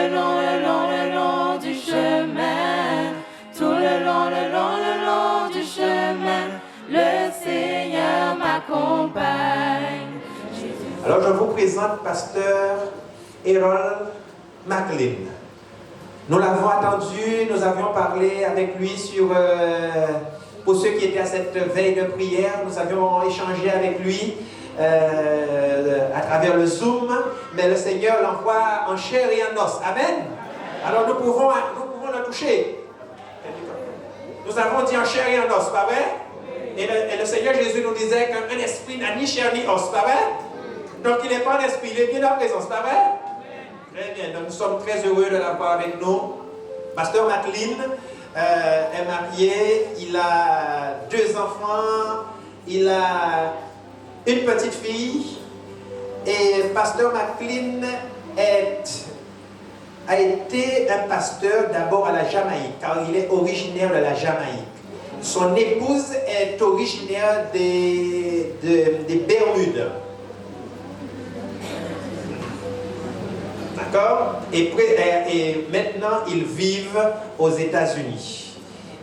le long du chemin. Tout le long du chemin, le Seigneur m'accompagne. Alors je vous présente Pasteur Errol McLean. Nous l'avons attendu, nous avions parlé avec lui sur, pour ceux qui étaient à cette veille de prière, nous avions échangé avec lui à travers le Zoom, mais le Seigneur l'envoie en chair et en os. Amen. Alors nous pouvons le toucher. Nous avons dit en chair et en os, pas vrai? Et le Seigneur Jésus nous disait qu'un esprit n'a ni chair ni os, pas vrai? Donc il n'est pas un esprit, il est bien en présence, pas vrai? Très bien, donc nous sommes très heureux de l'avoir avec nous. Pasteur McLean est marié, il a 2 enfants, il a une petite fille. Et Pasteur McLean a été un pasteur d'abord à la Jamaïque, car il est originaire de la Jamaïque. Son épouse est originaire des Bermudes. D'accord? Et maintenant, ils vivent aux États-Unis.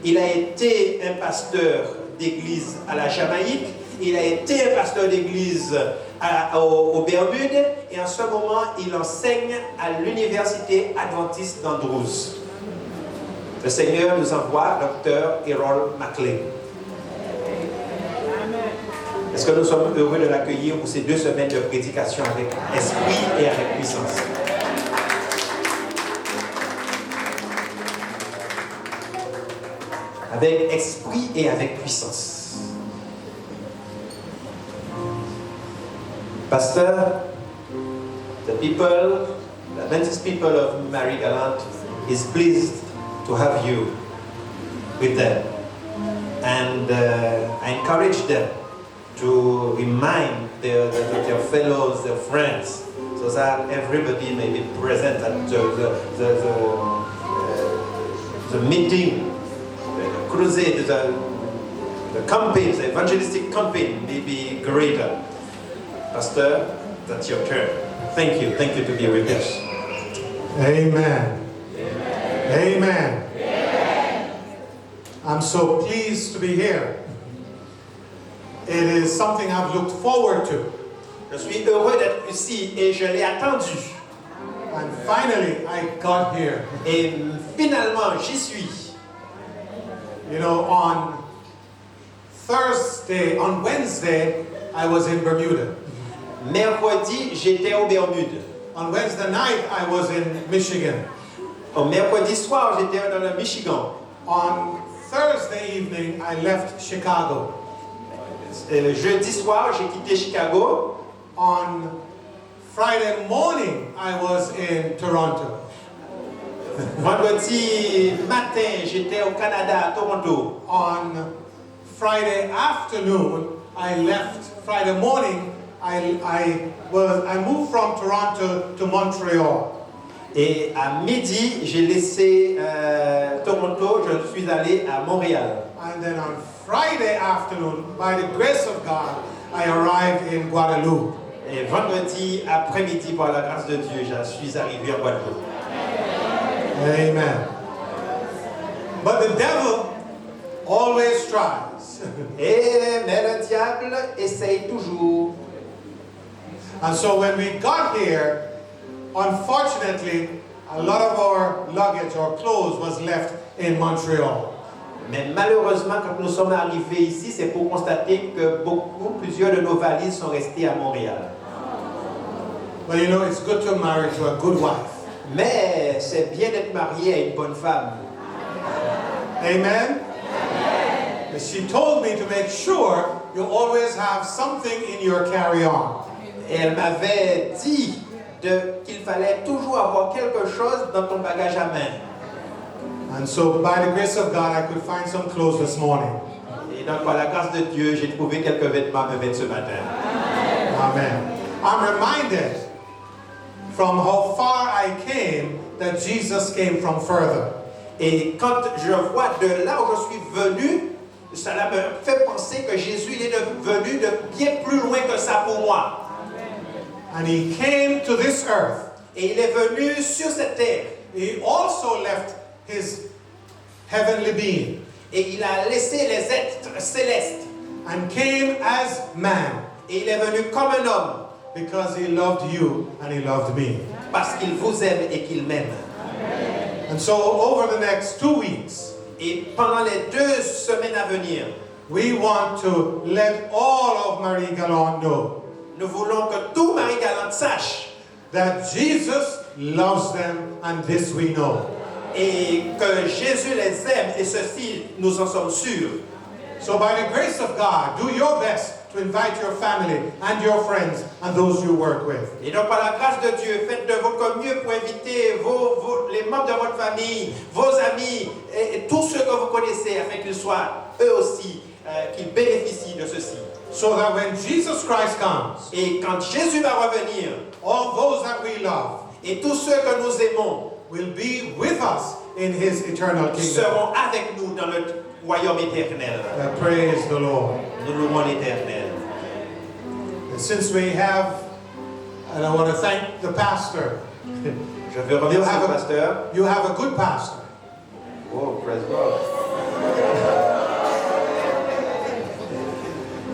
Il a été un pasteur d'église à la Jamaïque, il a été un pasteur d'église aux Bermudes, et en ce moment, il enseigne à l'université adventiste d'Andrews. Le Seigneur nous envoie Dr. Errol McLean. Est-ce que nous sommes heureux de l'accueillir pour ces 2 semaines de prédication avec esprit et avec puissance? Avec esprit et avec puissance. Pastor, the Adventist people of Marie-Galante is pleased to have you with them. And I encourage them to remind their fellows, their friends, so that everybody may be present at the meeting, the crusade, the campaign, the evangelistic campaign may be greater. Pastor, that's your turn. Thank you to be with us. Amen. Amen. Amen. I'm so pleased to be here. It is something I've looked forward to. Je suis heureux d'être ici et je l'ai attendu. And finally, I got here. Et finalement, j'y suis. You know, on Wednesday, I was in Bermuda. Mercredi, j'étais aux Bermudes. On Wednesday night, I was in Michigan. Au mercredi soir, j'étais dans le Michigan. On Thursday evening, I left Chicago. Le jeudi soir, j'ai quitté Chicago. On Friday morning, I was in Toronto. Vendredi matin, j'étais au Canada, à Toronto. On Friday afternoon, I left. Friday morning, I moved from Toronto to Montreal. Et à midi, j'ai laissé Toronto, je suis allé à Montréal. And then on Friday afternoon, by the grace of God, I arrived in Guadeloupe. Et vendredi après-midi, par la grâce de Dieu, je suis arrivé en Guadeloupe. Amen. But the devil always tries. Mais le diable essaye toujours. And so when we got here, unfortunately, a lot of our luggage or clothes was left in Montreal. Mais malheureusement, quand nous sommes arrivés ici, c'est pour constater que plusieurs de nos valises sont restées à Montréal. But you know, it's good to marry to a good wife. Mais c'est bien d'être marié à une bonne femme. Amen? Amen. She told me to make sure you always have something in your carry-on. Et elle m'avait dit qu'il fallait toujours avoir quelque chose dans ton bagage à main. And so, by the grace of God, I could find some clothes this morning. Et donc, par la grâce de Dieu, j'ai trouvé quelques vêtements à me mettre ce matin. Amen. I'm reminded from how far I came that Jesus came from further. Et quand je vois de là où je suis venu, cela me fait penser que Jésus il est venu de bien plus loin que ça pour moi. And he came to this earth. Et il est venu sur cette terre. He also left his heavenly being Et il a laissé les êtres célestes. and came as man Et il est venu comme un homme. because he loved you and he loved me. Parce qu'il vous aime et qu'il m'aime. And so over the next 2 weeks, Et pendant les 2 semaines à venir, we want to let all of Marie Galante know nous voulons que tout Marie-Galante sache that Jesus loves them, and this we know. et que Jésus les aime, et ceci, nous en sommes sûrs. So by the grace of God, do your best to invite your family and your friends and those you work with. Et donc, par la grâce de Dieu, faites de votre mieux pour inviter les membres de votre famille, vos amis et tous ceux que vous connaissez, afin qu'ils soient eux aussi, qu'ils bénéficient de ceci. So that when Jesus Christ comes, Et quand Jésus va revenir, all those that we love et tous ceux que nous aimons will be with us in his eternal kingdom. seront avec nous dans le royaume éternel. Praise the Lord. Nous louons l'Éternel. And since we have, and I want to thank the pastor. Je veux remercier le pasteur. You have a good pastor. Oh, praise God.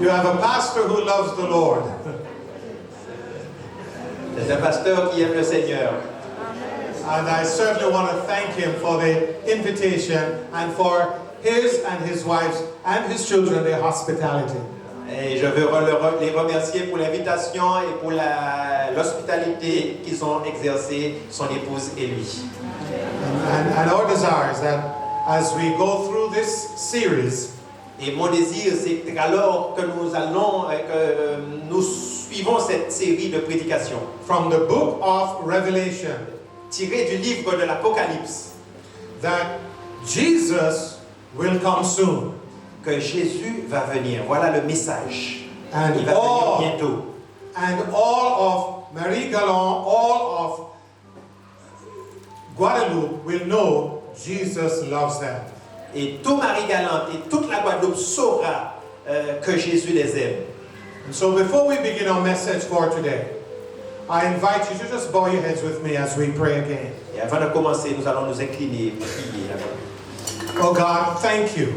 You have a pastor who loves the Lord. C'est un pasteur qui aime le Seigneur. And I certainly want to thank him for the invitation and for his and his wife's and his children, their hospitality. Et je veux les remercier pour l'invitation et pour l'hospitalité qu'ils ont exercée, son épouse et lui. And our desire is that as we go through this series, Et mon désir, c'est qu'alors que nous suivons cette série de prédications, from the book of Revelation, tirées du livre de l'Apocalypse, that Jesus will come soon. que Jésus va venir. Voilà le message. And Il va venir bientôt. all of Marie Galante, all of Guadeloupe will know Jesus loves them. Et tout Marie-Galante et toute la Guadeloupe saura que Jésus les aime. And so before we begin our message for today, I invite you to just bow your heads with me as we pray again. Et avant de commencer, nous allons nous incliner et prier. Oh God, thank you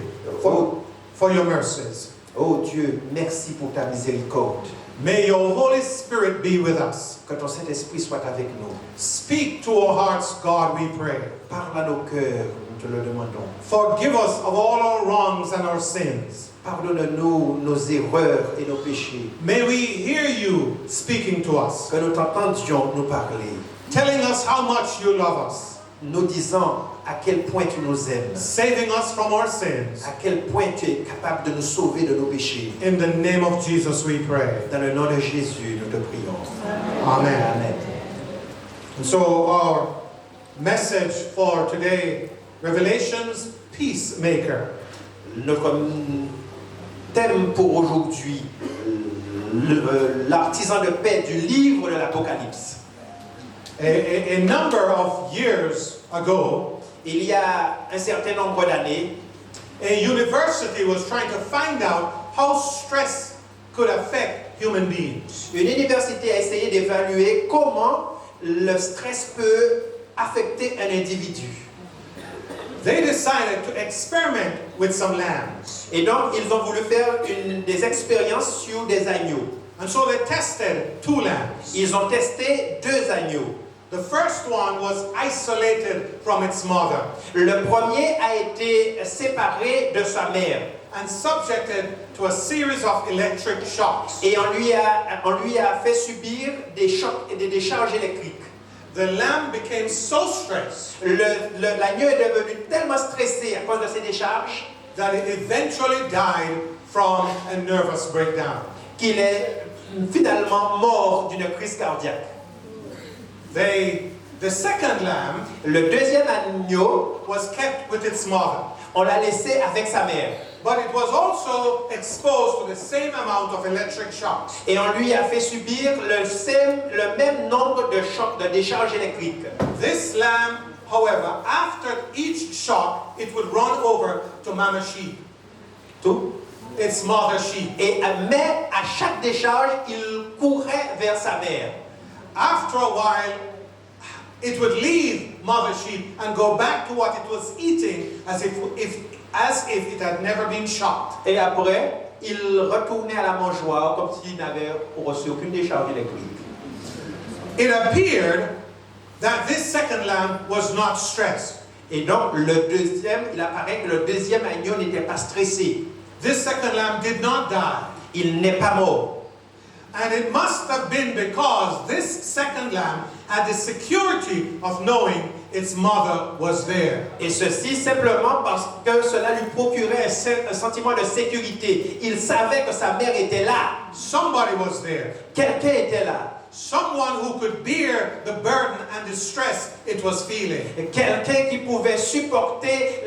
for your mercies. Oh Dieu, merci pour ta miséricorde. May your Holy Spirit be with us. Que ton Saint-Esprit soit avec nous. Speak to our hearts, God, we pray. Parle à nos cœurs, nous te le demandons. Forgive us of all our wrongs and our sins. Pardonne-nous nos erreurs et nos péchés. May we hear you speaking to us, Que nous t'entendions nous parler, telling us how much you love us, nous disant à quel point tu nous aimes, saving us from our sins. à quel point tu es capable de nous sauver de nos péchés. In the name of Jesus we pray. Dans le nom de Jésus, nous te prions. Amen. Amen. And so our message for today, Revelations Peacemaker. Notre thème pour aujourd'hui, l'artisan de paix du livre de l'Apocalypse. A number of years ago, Il y a un certain nombre d'années, a university was trying to find out how stress could affect human beings. une université a essayé d'évaluer comment le stress peut affecter un individu. They decided to experiment with some lambs. Et donc, ils ont voulu faire des expériences sur des agneaux. And so they tested 2 lambs. Ils ont testé 2 agneaux. The first one was isolated from its mother Le premier a été séparé de sa mère and subjected to a series of electric shocks. et on lui a fait subir des chocs et des décharges électriques. The lamb became so stressed L'agneau est devenu tellement stressé à cause de ces décharges that it eventually died from a nervous breakdown. qu'il est finalement mort d'une crise cardiaque. The second lamb Le deuxième agneau, was kept with its mother, on l'a laissé avec sa mère. but it was also exposed to the same amount of electric shocks. Et on lui a fait subir le même nombre de chocs, de décharges électriques. This lamb, however, after each shock, it would run over to mama sheep, Tout. its mother sheep. Mais à chaque décharge, il courait vers sa mère. After a while, it would leave mother sheep and go back to what it was eating as if it had never been shocked. Et après, il retournait à la mangeoire comme s'il n'avait reçu aucune décharge électrique. It appeared that this second lamb was not stressed. Et donc, il apparaît que le deuxième agneau n'était pas stressé. This second lamb did not die. Il n'est pas mort. And it must have been because this second lamb had the security of knowing its mother was there. Et ceci simplement parce que cela lui procurait un sentiment de sécurité. Il savait que sa mère était là. Somebody was there. Quelqu'un était là. Someone who could bear the burden and the stress it was feeling. Quelqu'un qui pouvait supporter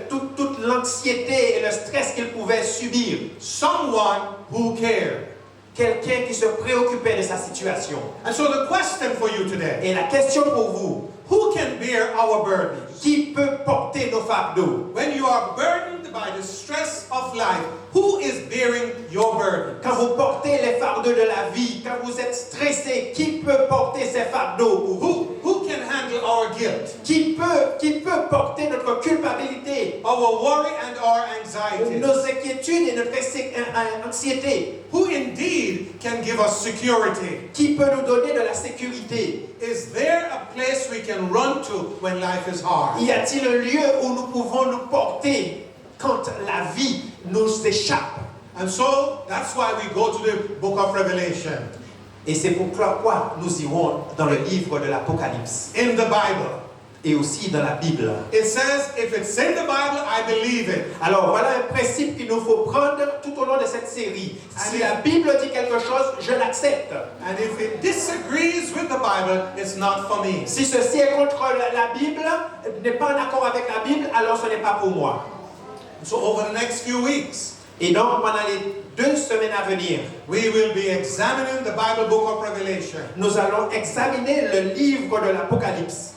toute l'anxiété et le stress qu'il pouvait subir. Someone who cared. Quelqu'un qui se préoccupait de sa situation. And so the question for you today, Et la question pour vous, who can bear our burdens? qui peut porter nos fardeaux? When you are burdened by the stress of life, who is bearing your burden? Quand vous portez les fardeaux de la vie, quand vous êtes stressé, qui peut porter ces fardeaux pour vous? Who can handle our guilt, Qui peut porter notre culpabilité, our worry and our anxiety? nos inquiétudes et notre anxiété? Who indeed can give us security? Qui peut nous donner de la sécurité? Is there a place we can run to when life is hard? Y a-t-il un lieu où nous pouvons nous porter quand la vie nous échappe? And so that's why we go to the book of Revelation. Et c'est pourquoi nous irons dans le livre de l'Apocalypse In the Bible, et aussi dans la Bible. it says, if it's in the Bible, I believe it. Alors voilà un principe qu'il nous faut prendre tout au long de cette série. Si la Bible dit quelque chose, je l'accepte. And if it disagrees with the Bible, it's not for me. Si ceci est contre la Bible, n'est pas en accord avec la Bible, alors ce n'est pas pour moi. So over the next few weeks, Et donc pendant les 2 semaines à venir, we will be examining the Bible book of Revelation. nous allons examiner le livre de l'Apocalypse.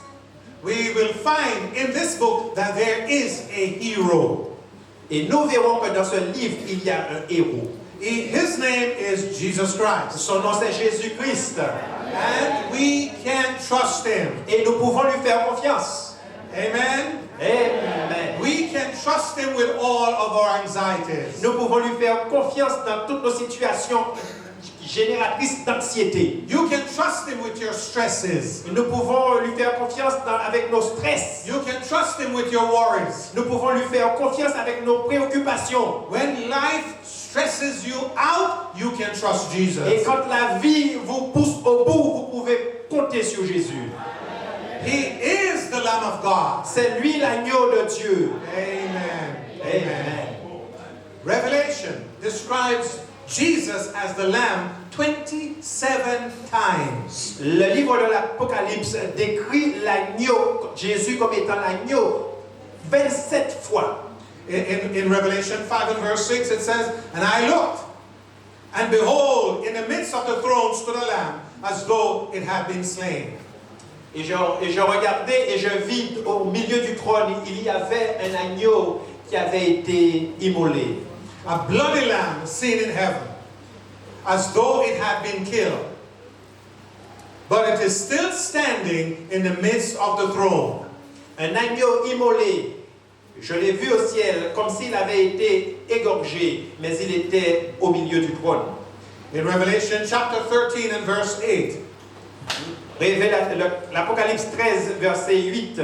We will find in this book that there is a hero. Et nous verrons que dans ce livre, il y a un héros. His name is Jesus Christ. Son nom c'est Jésus-Christ. And we can trust him. Et nous pouvons lui faire confiance. Amen. Amen. We can trust him with all of our anxieties. Nous pouvons lui faire confiance dans toutes nos situations génératrices d'anxiété. You can trust him with your stresses. Nous pouvons lui faire confiance avec nos stress. You can trust him with your worries. Nous pouvons lui faire confiance avec nos préoccupations. When life stresses you out, you can trust Jesus. Et quand la vie vous pousse au bout, vous pouvez compter sur Jésus. He is the Lamb of God. C'est lui l'agneau de Dieu. Amen. Amen. Revelation describes Jesus as the Lamb 27 times. Le livre de l'Apocalypse décrit l'agneau, Jésus comme étant l'agneau 27 fois. In Revelation 5 and verse 6 it says, and I looked, and behold, in the midst of the throne stood a lamb, as though it had been slain. Et je regardais et je vis au milieu du trône, il y avait un agneau qui avait été immolé. A bloody lamb seen in heaven, as though it had been killed. But it is still standing in the midst of the throne. Un agneau immolé. Je l'ai vu au ciel comme s'il avait été égorgé, mais il était au milieu du trône. In Revelation chapter 13 and verse 8. L'Apocalypse 13, verset 8.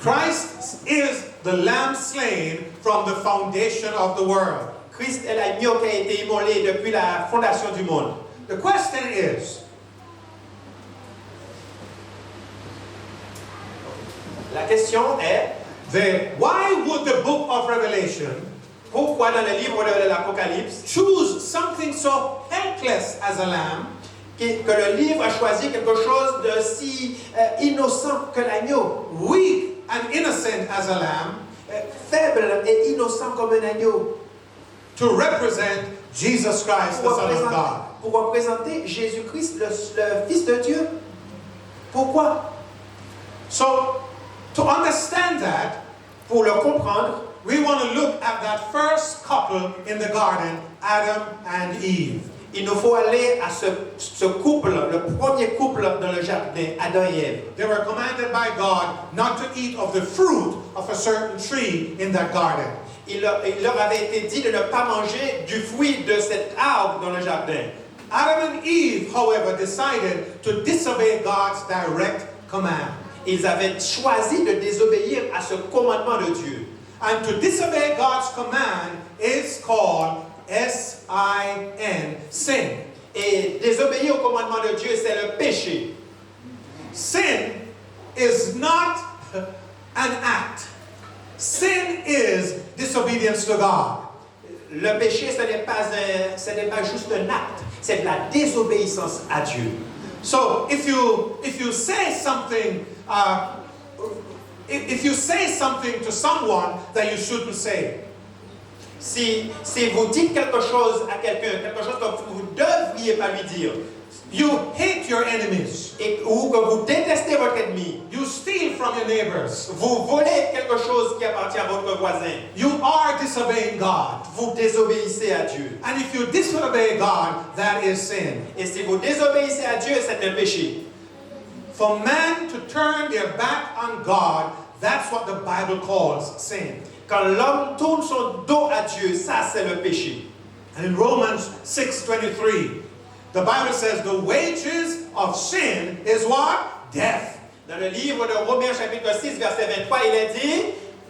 Christ is the lamb slain from the foundation of the world. Christ est l'agneau qui a été immolé depuis la fondation du monde. The question is, La question est, why would the book of Revelation pourquoi dans le livre de l'Apocalypse, choose something so helpless as a lamb, que le livre a choisi quelque chose de si innocent que l'agneau, weak and innocent as a lamb, faible et innocent comme un agneau, to represent Jesus Christ, the Son of God? pour représenter Jésus-Christ, le Fils de Dieu? Pourquoi? So, to understand that, pour le comprendre, we want to look at that first couple in the garden, Adam and Eve. il nous faut aller à ce couple, le premier premier couple dans le jardin, Adam et Ève. They were commanded by God not to eat of the fruit of a certain tree in that garden. Il leur avait été dit de ne pas manger du fruit de cet arbre dans le jardin. Adam and Eve, however, decided to disobey God's direct command. Ils avaient choisi de désobéir à ce commandement de Dieu. And to disobey God's command is called S-I-N, sin. Et désobéir au commandement de Dieu, c'est le péché. Sin is not an act. Sin is disobedience to God. Le péché, ce n'est pas juste un acte, c'est de la désobéissance à Dieu. So if you say something, if you say something to someone that you shouldn't say, Si vous dites quelque chose à quelqu'un, quelque chose que vous ne devriez pas lui dire, you hate your enemies, ou que vous détestez votre ennemi, you steal from your neighbors, vous volez quelque chose qui appartient à votre voisin, you are disobeying God. vous désobéissez à Dieu. And if you disobey God, that is sin. Et si vous désobéissez à Dieu, c'est un péché. For man to turn their back on God, that's what the Bible calls sin. Quand l'homme tourne son dos à Dieu, ça c'est le péché. And in Romans 6:23, the Bible says the wages of sin is what? Death. Dans le livre de Romains chapitre 6 verset 23, il est dit,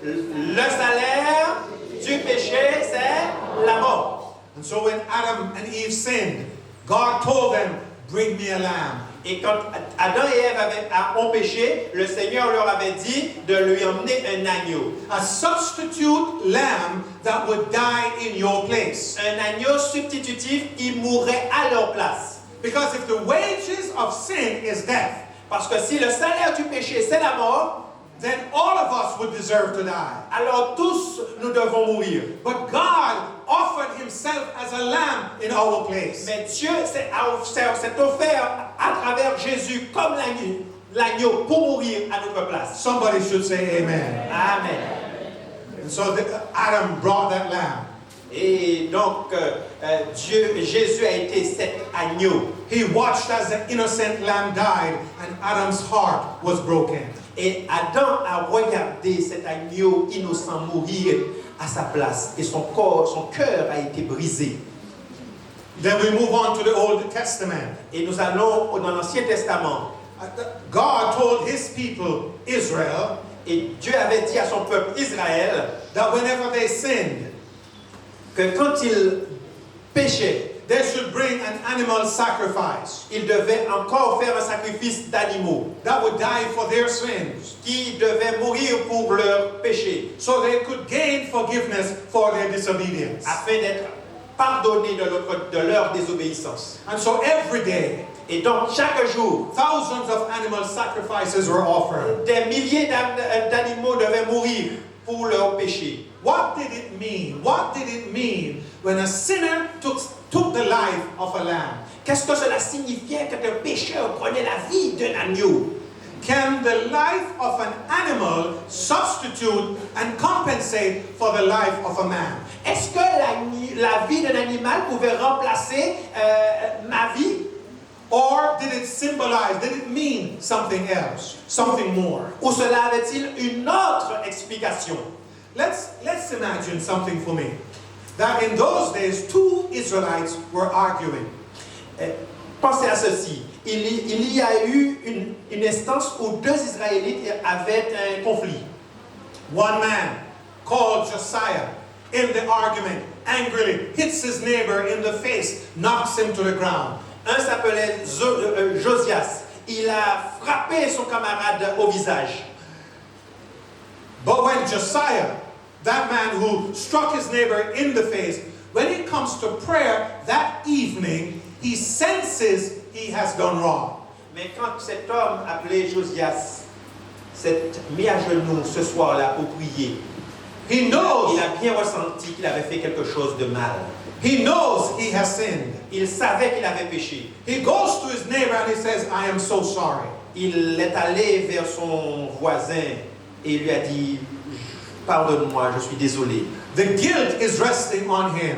le salaire du péché c'est la mort. And so when Adam and Eve sinned, God told them, bring me a lamb. Et quand Adam et Ève ont péché, le Seigneur leur avait dit de lui emmener un agneau. A substitute lamb that would die in your place. Un agneau substitutif qui mourrait à leur place. Because if the wages of sin is death, Parce que si le salaire du péché c'est la mort, then all of us would deserve to die. alors tous nous devons mourir. But God offered himself as a lamb in our place. Mais Dieu s'est offert à travers Jésus comme l'agneau pour mourir à notre place. Somebody should say amen. Amen. And so Adam brought that lamb. Et donc Jésus a été cet agneau. He watched as the innocent lamb died and Adam's heart was broken. Et Adam a regardé cet agneau innocent mourir à sa place et son cœur a été brisé. Then we move on to the Old Testament. Et nous allons dans l'Ancien Testament. God told his people, Israel, Et Dieu avait dit à son peuple Israël that whenever they sinned, que quand ils péchaient, they should bring an animal sacrifice ils devaient encore faire un sacrifice d'animaux that would die for their sins, qui devaient mourir pour leurs péchés so they could gain forgiveness for their disobedience. afin d'être pardonnés de leur désobéissance. And so every day, Et donc chaque jour, thousands of animal sacrifices were offered. des milliers d'animaux devaient mourir pour leurs péchés. What did it mean? What did it mean when a sinner took the life of a lamb? Qu'est-ce que cela signifiait quand un pécheur prenait la vie d'un agneau? Can the life of an animal substitute and compensate for the life of a man? Est-ce que la vie d'un animal pouvait remplacer ma vie? Or did it mean something else, something more? Ou cela avait-il une autre explication? Let's imagine something for me. That in those days, two Israelites were arguing. Pensez à ceci. Il y a eu une instance où deux Israélites avaient un conflit. One man, called Josiah, in the argument, angrily hits his neighbor in the face, knocks him to the ground. Un s'appelait Josias. Il a frappé son camarade au visage. But when Josiah, that man who struck his neighbor in the face, when it comes to prayer that evening, he senses he has done wrong. Mais quand cet homme appelé Josias s'est mis à genoux ce soir-là pour prier, He knows, il a bien ressenti qu'il avait fait quelque chose de mal. he knows he has sinned. Il savait qu'il avait péché. He goes to his neighbor and he says, I am so sorry. Il est allé vers son voisin et lui a dit, pardonne-moi, je suis désolé. The guilt is resting on him.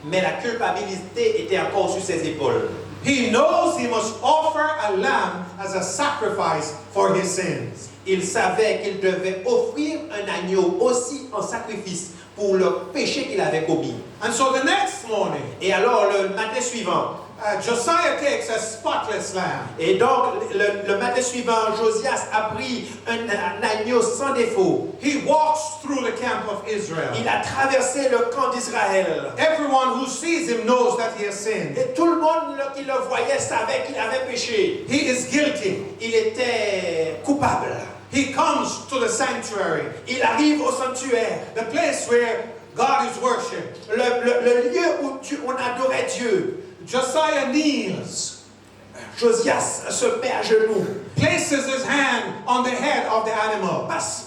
Mais la culpabilité était encore sur ses épaules. He knows he must offer a lamb as a sacrifice for his sins. Il savait qu'il devait offrir un agneau aussi en sacrifice pour le péché qu'il avait commis. And so the next morning, Et alors, le matin suivant, Josiah takes a spotless lamb. et donc le matin suivant, Josias a pris un agneau sans défaut. He walks through the camp of Israel. Il a traversé le camp d'Israël. Everyone who sees him knows that he has sinned. Et tout le monde qui le voyait savait qu'il avait péché. He is guilty. Il était coupable. He comes to the sanctuary, Il arrive au sanctuaire, the place where God is worshipped. le lieu où on adorait Dieu. Josiah kneels, Josias se met à genoux, places his hand on the head of the animal,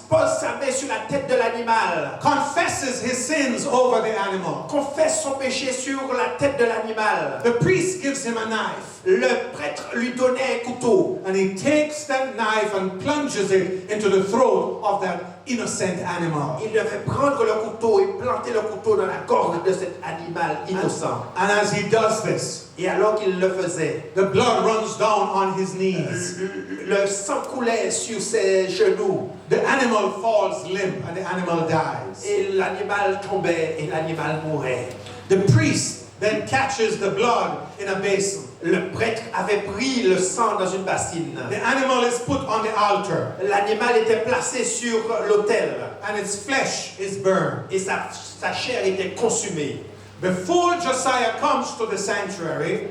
pose sa main sur la tête de l'animal, confesses his sins over the animal. confesse son péché sur la tête de l'animal. The priest gives him a knife, Le prêtre lui donnait un couteau and he takes that knife and plunges it into the throat of that innocent animal. Il devait prendre le couteau et planter le couteau dans la gorge de cet animal innocent. And as he does this, Et alors qu'il le faisait, the blood runs down on his knees. le sang coulait sur ses genoux. The animal falls limp and the animal dies. Et l'animal tombait et l'animal mourait. The priest then catches the blood in a basin. Le prêtre avait pris le sang dans une bassine. The animal is put on the altar L'animal était placé sur l'autel and its flesh is burned. et sa chair était consumée. Before Josiah comes to the sanctuary,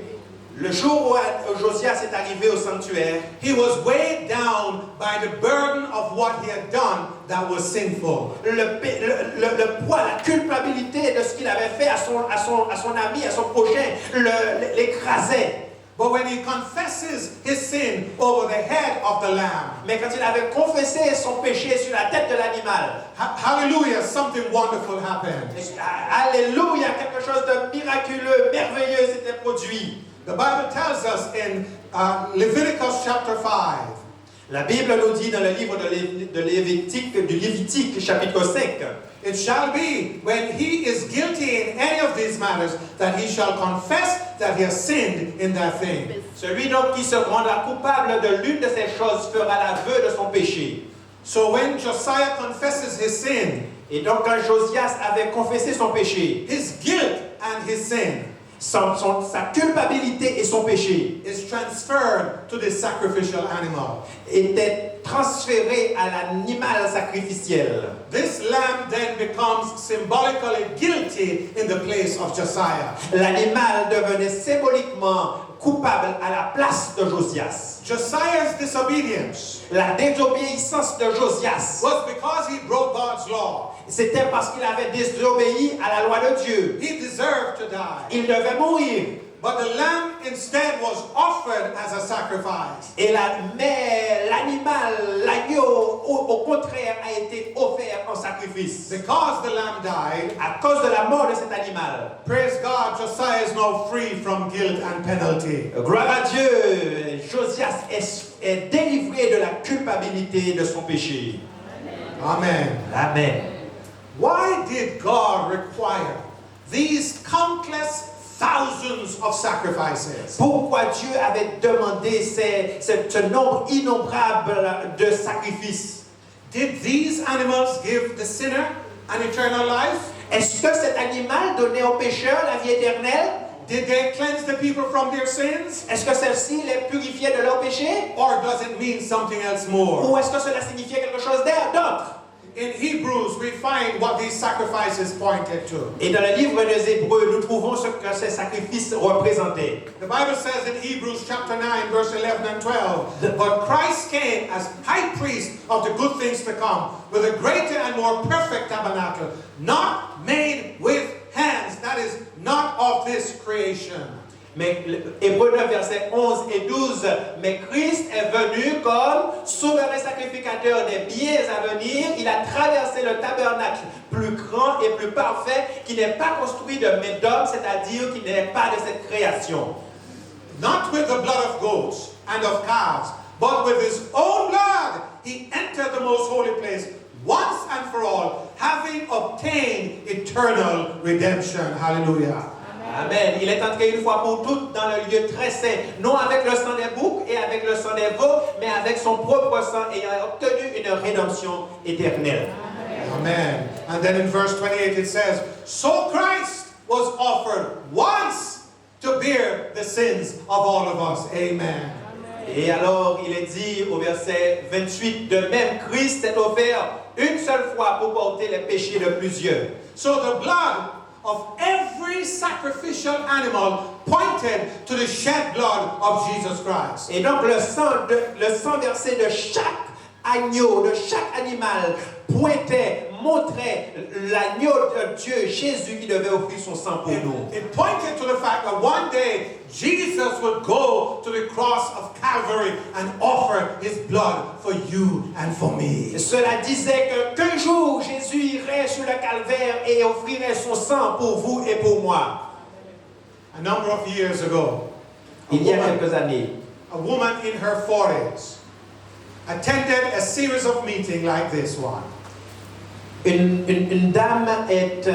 Le jour où Josias est arrivé au sanctuaire, he was weighed down by the burden of what he had done that was sinful. le poids, la culpabilité de ce qu'il avait fait à son ami, à son prochain, l'écrasait. But when he confesses his sin over the head of the lamb, Mais quand il avait confessé son péché sur la tête de l'animal, hallelujah, something wonderful happened. alléluia, quelque chose de miraculeux, merveilleux s'était produit. The Bible tells us in Leviticus chapter 5, La Bible nous dit dans le livre de Lévitique, chapitre 5, it shall be when he is guilty in any of these matters that he shall confess that he has sinned in that thing. celui donc qui se rendra coupable de l'une de ces choses fera l'aveu de son péché. So when Josiah confesses his sin, Et donc quand Josias avait confessé son péché, his guilt and his sin sa culpabilité et son péché is transferred to the sacrificial animal. étaient transférés à l'animal sacrificiel. This lamb then becomes symbolically guilty in the place of Josiah. L'animal devenait symboliquement coupable à la place de Josias. Josiah's disobedience La désobéissance de Josias, was because he broke God's law. c'était parce qu'il avait désobéi à la loi de Dieu. He deserved to die. Il devait mourir. But the lamb instead was offered as a sacrifice. Mais l'animal, l'agneau, au contraire, a été offert en sacrifice. Because the lamb died, À cause de la mort de cet animal. praise God, Josiah is now free from guilt and penalty. Gloire à Dieu, Josias est délivré de la culpabilité de son péché. Amen. Amen. Why did God require these countless thousands of sacrifices? Pourquoi Dieu avait demandé ce nombre innombrable de sacrifices? Did these animals give the sinner an eternal life? Est-ce que cet animal donnait aux pécheurs la vie éternelle? Did they cleanse the people from their sins? Est-ce que celle-ci les purifiait de leurs péchés? Or does it mean something else more? Ou est-ce que cela signifiait quelque chose d'autre? In Hebrews, we find what these sacrifices pointed to. Et dans le livre des Hébreux, nous trouvons ce que ces sacrifices représentaient. The Bible says in Hebrews chapter 9, verse 11 and 12, but Christ came as high priest of the good things to come, with a greater and more perfect tabernacle, not made with hands, that is, not of this creation. Mais Hébreux 9, versets 11 et 12, mais Christ est venu comme souverain sacrificateur des biens à venir. Il a traversé le tabernacle plus grand et plus parfait qui n'est pas construit de main d'homme, c'est-à-dire qui n'est pas de cette création. Not with the blood of goats and of calves, but with his own blood he entered the most holy place once and for all, having obtained eternal redemption. Hallelujah. Amen. Il est entré une fois pour toutes dans le lieu très saint, non avec le sang des boucs et avec le sang des veaux, mais avec son propre sang, ayant obtenu une rédemption éternelle. Amen. And then in verse 28 it says, so Christ was offered once to bear the sins of all of us. Amen. Et alors, il est dit au verset 28, de même, Christ s'est offert une seule fois pour porter les péchés de plusieurs. So the blood of every sacrificial animal pointed to the shed blood of Jesus Christ. Et donc, le sang versé de chaque agneau, de chaque animal, pointait, montrait l'agneau de Dieu, Jésus, qui devait offrir son sang pour nous. It pointed to the fact that one day Jesus would go to the cross of Calvary and offer his blood for you and for me. Et cela disait qu'un jour, Jésus irait sur le calvaire et offrirait son sang pour vous et pour moi. A number of years ago, Il y a quelques années, a woman in her 40s attended a series of meetings like this one. une dame est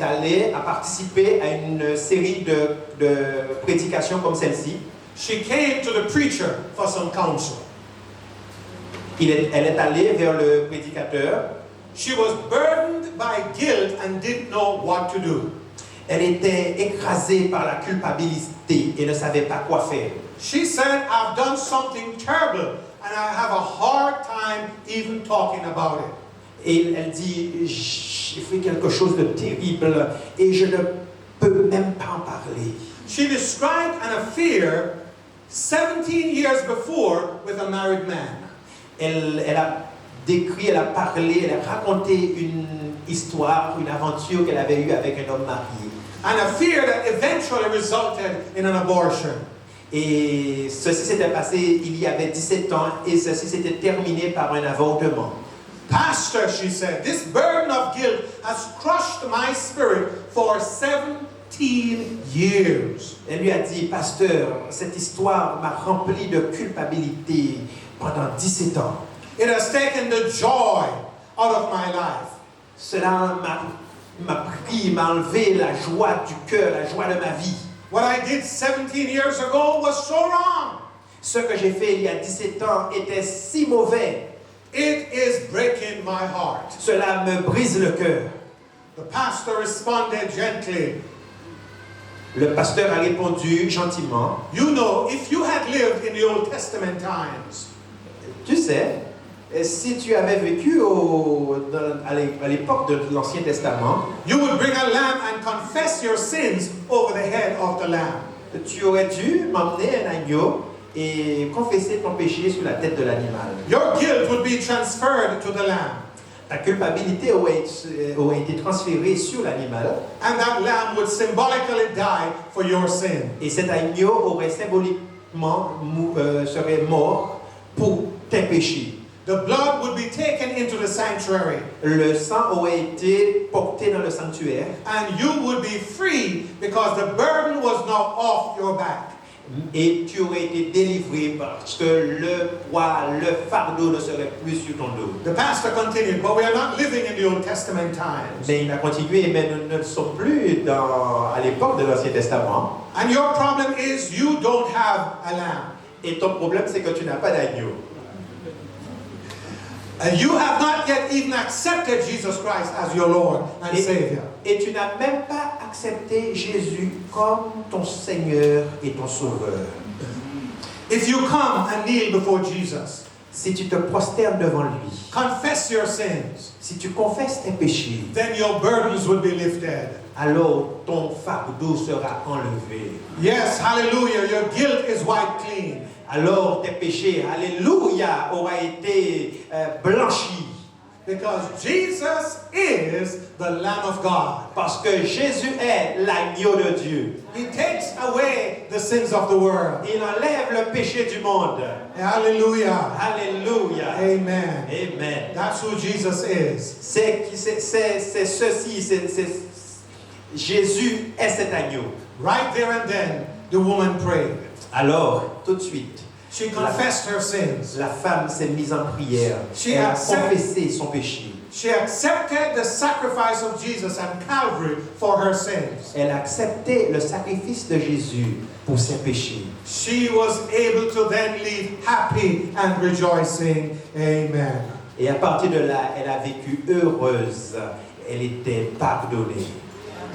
allée à participer à une série de prédications comme celle-ci. She came to the preacher for some counsel. Elle est allée vers le prédicateur. She was burdened by guilt and didn't know what to do. Elle était écrasée par la culpabilité et ne savait pas quoi faire. She said, I've done something terrible and I have a hard time even talking about it. Et elle dit, j'ai fait quelque chose de terrible et je ne peux même pas en parler. She described an affair 17 years before with a married man. Elle a décrit, elle a parlé, elle a raconté une histoire, une aventure qu'elle avait eue avec un homme marié. An affair that eventually resulted in an abortion. Et ceci s'était passé il y avait 17 ans et ceci s'était terminé par un avortement. Pastor, she said, this burden of guilt has crushed my spirit for 17 years. Elle lui a dit, pasteur, cette histoire m'a rempli de culpabilité pendant 17 ans. It has taken the joy out of my life. Cela m'a pris, m'a enlevé la joie du cœur, la joie de ma vie. What I did 17 years ago was so wrong. Ce que j'ai fait il y a 17 ans était si mauvais. It is breaking my heart. Cela me brise le cœur. The pastor responded gently. Le pasteur a répondu gentiment. You know, if you had lived in the Old Testament times, Tu sais, si tu avais vécu à l'époque de l'Ancien Testament, you would bring a lamb and confess your sins over the head of the lamb. tu aurais dû m'emmener un agneau et confesser ton péché sur la tête de l'animal. Your guilt would be transferred to the lamb, Ta culpabilité aurait été transférée sur l'animal and that lamb would symbolically die for your sin. et cet agneau aurait symboliquement serait mort pour tes péchés. The blood would be taken into the sanctuary, Le sang aurait été porté dans le sanctuaire and you would be free because the burden was now off your back. et tu aurais été délivré parce que le poids, le fardeau ne serait plus sur ton dos. The pastor continued, but we are not living in the Old Testament times. Mais il a continué, mais nous ne sommes plus à l'époque de l'Ancien Testament. And your problem is you don't have a lamb. Et ton problème, c'est que tu n'as pas d'agneau. And you have not yet even accepted Jesus Christ as your Lord and Savior. Et tu n'as même pas accepté Jésus comme ton Seigneur et ton Sauveur. If you come and kneel before Jesus, Si tu te prosternes devant lui, confess your sins, si tu confesses tes péchés, then your burdens would be lifted. alors ton fardeau sera enlevé. Yes, hallelujah, your guilt is wiped clean. Alors tes péchés, alléluia, aura été blanchis. Because Jesus is the Lamb of God. Parce que Jésus est l'agneau de Dieu. He takes away the sins of the world. Il enlève le péché du monde. Hallelujah. Alléluia. Amen. Amen. That's who Jesus is. C'est ceci, Jésus est cet agneau. Right there and then, the woman prayed. Alors, tout de suite, She confessed her sins. La femme s'est mise en prière. She Elle a accepted- confessé son péché. She accepted the sacrifice of Jesus at Calvary for her sins. Elle a accepté le sacrifice de Jésus pour ses péchés. She was able to then leave happy and rejoicing. Amen. Et à partir de là, elle a vécu heureuse. Elle était pardonnée.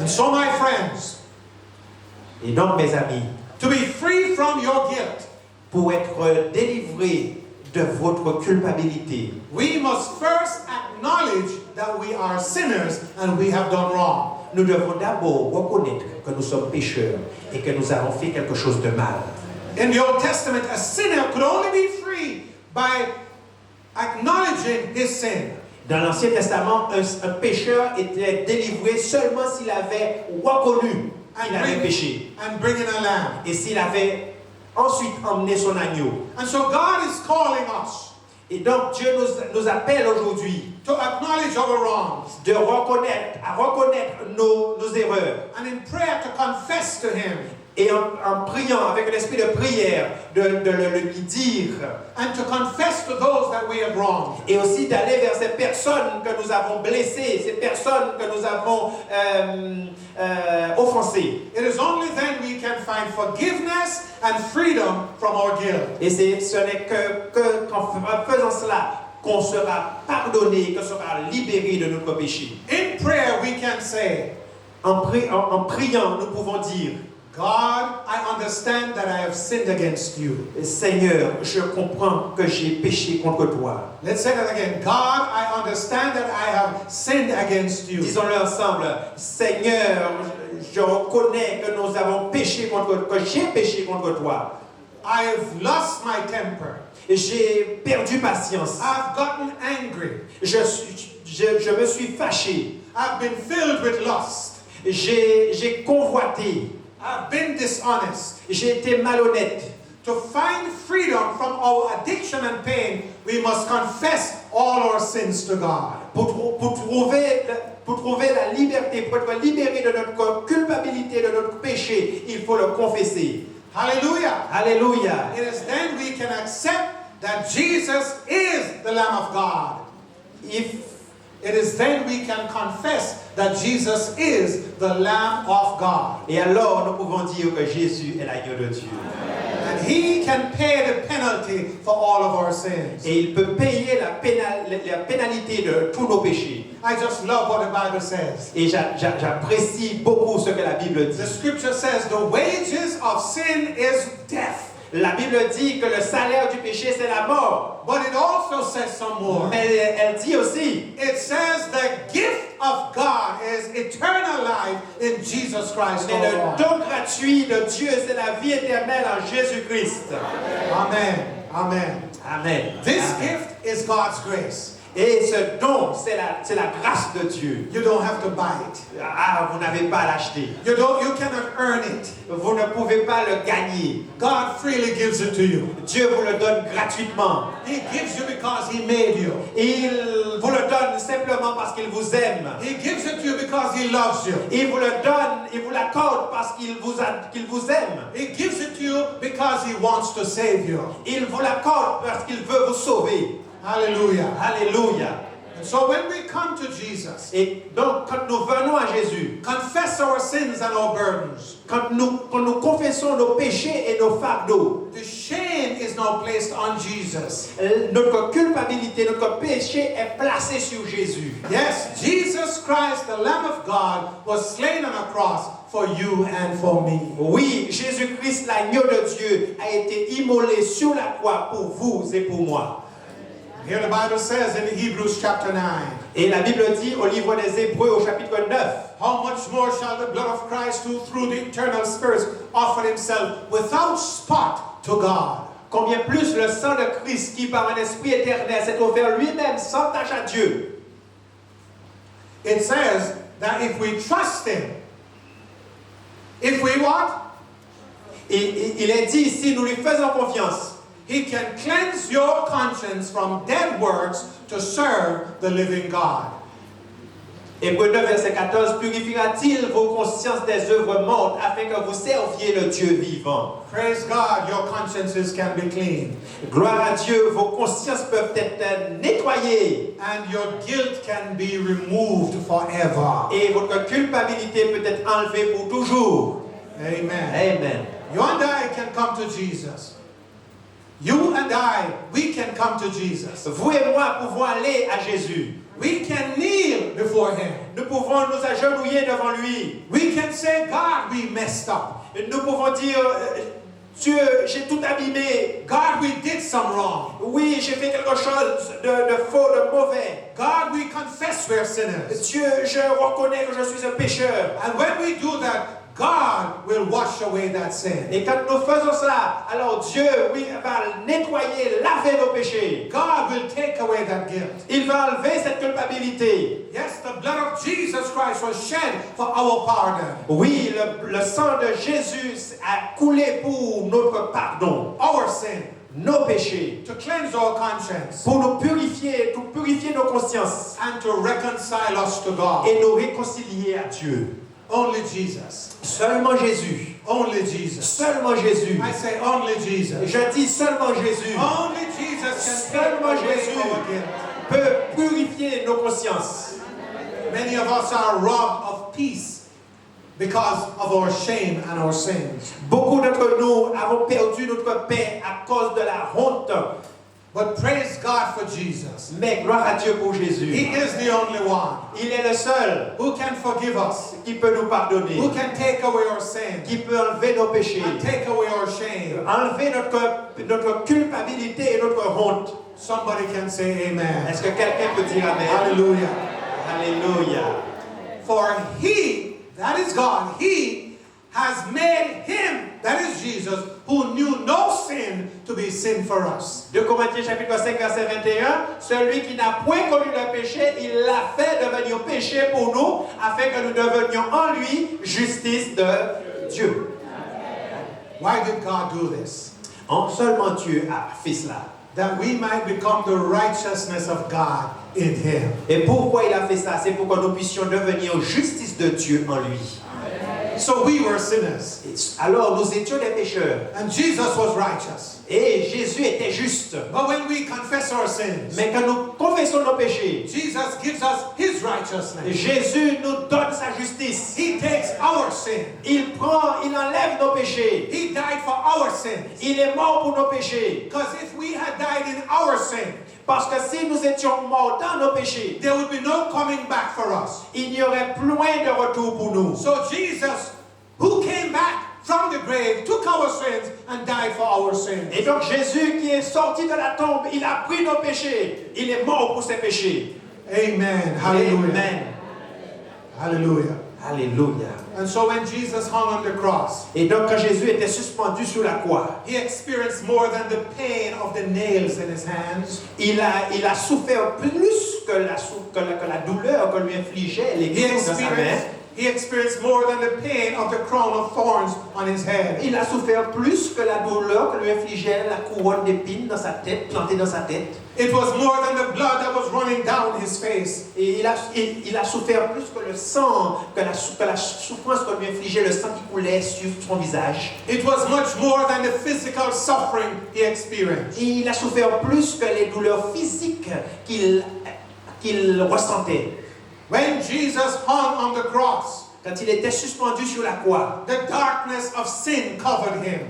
And so, my friends, Et donc, mes amis, to be free from your guilt, pour être délivré de votre culpabilité, we must first acknowledge that we are sinners and we have done wrong. nous devons d'abord reconnaître que nous sommes pécheurs et que nous avons fait quelque chose de mal. In the Old Testament, a sinner could only be free by acknowledging his sin. Dans l'Ancien Testament, un pécheur était délivré seulement s'il avait reconnu qu'il avait péché and bringing a lamb. et s'il avait ensuite emmené son agneau. And so God is calling us Et donc Dieu nous appelle aujourd'hui to acknowledge our wrongs à reconnaître nos erreurs and in prayer to confess to Him et en priant avec un esprit de prière de le lui dire and to confess to those that we have wronged. et aussi d'aller vers ces personnes que nous avons blessées, ces personnes que nous avons offensées. It is only then we can find forgiveness and freedom from our guilt. Et ce n'est qu'en faisant cela qu'on sera pardonné, qu'on sera libéré de notre péché. In prayer we can say, En priant, nous pouvons dire, God, I understand that I have sinned against you. Seigneur, je comprends que j'ai péché contre toi. Let's say that again. God, I understand that I have sinned against you. Disons-le ensemble, Seigneur, je reconnais que nous avons péché que j'ai péché contre toi. I have lost my temper. J'ai perdu patience. I've gotten angry. Je me suis fâché. I've been filled with lust. J'ai convoité. I've been dishonest. J'ai été malhonnête. To find freedom from our addiction and pain, we must confess all our sins to God. Pour trouver la liberté, pour être libéré de notre culpabilité, de notre péché, il faut le confesser. Hallelujah. Alléluia. It is then we can accept that Jesus is the Lamb of God. It is then we can confess that Jesus is the Lamb of God. Et alors nous pouvons dire que Jésus est l'agneau de Dieu. And He can pay the penalty for all of our sins. Et il peut payer la pénalité de tous nos péchés. I just love what the Bible says. Et j'apprécie beaucoup ce que la Bible The dit. scripture says the wages of sin is death. La Bible dit que le salaire du péché c'est la mort. But it also says some more. Mais elle dit aussi, It says the gift of God is eternal life in Jesus Christ mais our le Lord. don gratuit de Dieu c'est la vie éternelle en Jésus-Christ. Amen. Amen. Amen. This Amen. gift is God's grace. Et ce don, c'est la grâce de Dieu. You don't have to buy it. Ah, vous n'avez pas à l'acheter. You cannot earn it. Vous ne pouvez pas le gagner. God freely gives it to you. Dieu vous le donne gratuitement. He gives you because He made you. Il vous le donne simplement parce qu'il vous aime. He gives it to you because He loves you. Il vous le donne, il vous l'accorde parce qu'il vous aime. He gives it to you because He wants to save you. Il vous l'accorde parce qu'il veut vous sauver. Hallelujah. Alléluia. And so when we come to Jesus, Et donc, quand nous venons à Jésus, confess our sins and our burdens, quand nous confessons nos péchés et nos fardeaux, the shame is now placed on Jesus. notre culpabilité, notre péché est placé sur Jésus. Yes, Jesus Christ, the Lamb of God, was slain on a cross for you and for me. Oui, Jésus-Christ, l'agneau de Dieu, a été immolé sur la croix pour vous et pour moi. Here the Bible says in Hebrews chapter 9, Et la Bible dit au livre des Hébreux au chapitre 9, how much more shall the blood of Christ, who through the eternal Spirit offered Himself without spot to God. combien plus le sang de Christ qui par un esprit éternel s'est offert lui-même sans tache à Dieu. It says that if we trust Him, if we what? Et il est dit, si nous lui faisons confiance, He can cleanse your conscience from dead works to serve the living God. Hébreux 9, verset 14, purifiera-t-il vos consciences des œuvres mortes afin que vous serviez le Dieu vivant? Praise God, your consciences can be clean. Gloire à Dieu, vos consciences peuvent être nettoyées And your guilt can be removed forever. et votre culpabilité peut être enlevée pour toujours. Amen. Amen. You and I can come to Jesus. You and I, we can come to Jesus. Vous et moi pouvons aller à Jésus. We can kneel before Him. Nous pouvons nous agenouiller devant lui. We can say, God, we messed up. Nous pouvons dire, Dieu, j'ai tout abîmé. God, we did some wrong. Oui, j'ai fait quelque chose de faux, de mauvais. God, we confess we're sinners. Dieu, je reconnais que je suis un pécheur. And when we do that, God will wash away that sin. Et quand nous faisons ça, alors Dieu, oui, va nettoyer, laver nos péchés. God will take away that guilt. Il va enlever cette culpabilité. Yes, the blood of Jesus Christ was shed for our pardon. Oui, le sang de Jésus a coulé pour notre pardon, Our sin. nos péchés, To cleanse our conscience. pour nous purifier nos consciences And to reconcile us to God. et nous réconcilier à Dieu. Only Jesus. Seulement Jésus. Only Jesus. Seulement Jésus. I say only Jesus. Je dis seulement Jésus Only Jesus can take Seulement away Jésus our guilt. peut purifier nos consciences. Many of us are robbed of peace because of our shame and our sins. Beaucoup d'entre nous avons perdu notre paix à cause de la honte. But praise God for Jesus. Mais gloire à Dieu pour He Jésus. is the only one Il est le seul who can forgive us, qui peut nous pardonner, who can take away our sin, qui peut enlever nos péchés, and take away our shame. enlever notre culpabilité et notre honte. Somebody can say amen. Est-ce que quelqu'un peut dire Amen? Hallelujah. Alléluia. For He, that is God, He has made Him, that is Jesus, who knew no sin, to be sin for us. 2 Corinthiens chapitre 5 verset 21, celui qui n'a point connu le péché, il l'a fait devenir péché pour nous, afin que nous devenions en lui justice de Dieu. Why did God do this? Seulement Dieu a fait cela. That we might become the righteousness of God in Him. Et pourquoi il a fait ça? C'est pour que nous puissions devenir justice de Dieu en lui. So we were sinners, Alors nous étions des pécheurs. and Jesus was righteous. Et Jésus était juste. But when we confess our sins, Mais quand nous confessons nos péchés, Jesus gives us His righteousness. Jésus nous donne sa justice. He takes our sin. Il enlève nos péchés. He died for our sins. Il est mort pour nos péchés. Because if we had died in our sin, Parce que si nous étions morts dans nos péchés, there would be no coming back for us. il n'y aurait plus loin de retour pour nous. So Jesus, who came back from the grave, took our sins and died for our sins. Et donc Jésus qui est sorti de la tombe, il a pris nos péchés. Il est mort pour ses péchés. Amen. Hallelujah. Amen. Hallelujah. Alléluia. And so when Jesus hung on the cross, Et donc quand Jésus était suspendu sur la croix, He experienced more than the pain of the nails in His hands. il a souffert plus que la douleur que lui infligeait les He coups de sa main. experienced more than the pain of the crown of thorns on His head. Il a souffert plus que la douleur que lui infligeait la couronne d'épines dans sa tête, plantée dans sa tête. It was more than the blood that was running down His face. Et il a souffert plus que le sang, que la souffrance que lui infligeait le sang qui coulait sur son visage. It was much more than the physical suffering He experienced. Et il a souffert plus que les douleurs physiques qu'il ressentait. When Jesus hung on the cross, Quand il était suspendu sur la croix, the darkness of sin covered Him.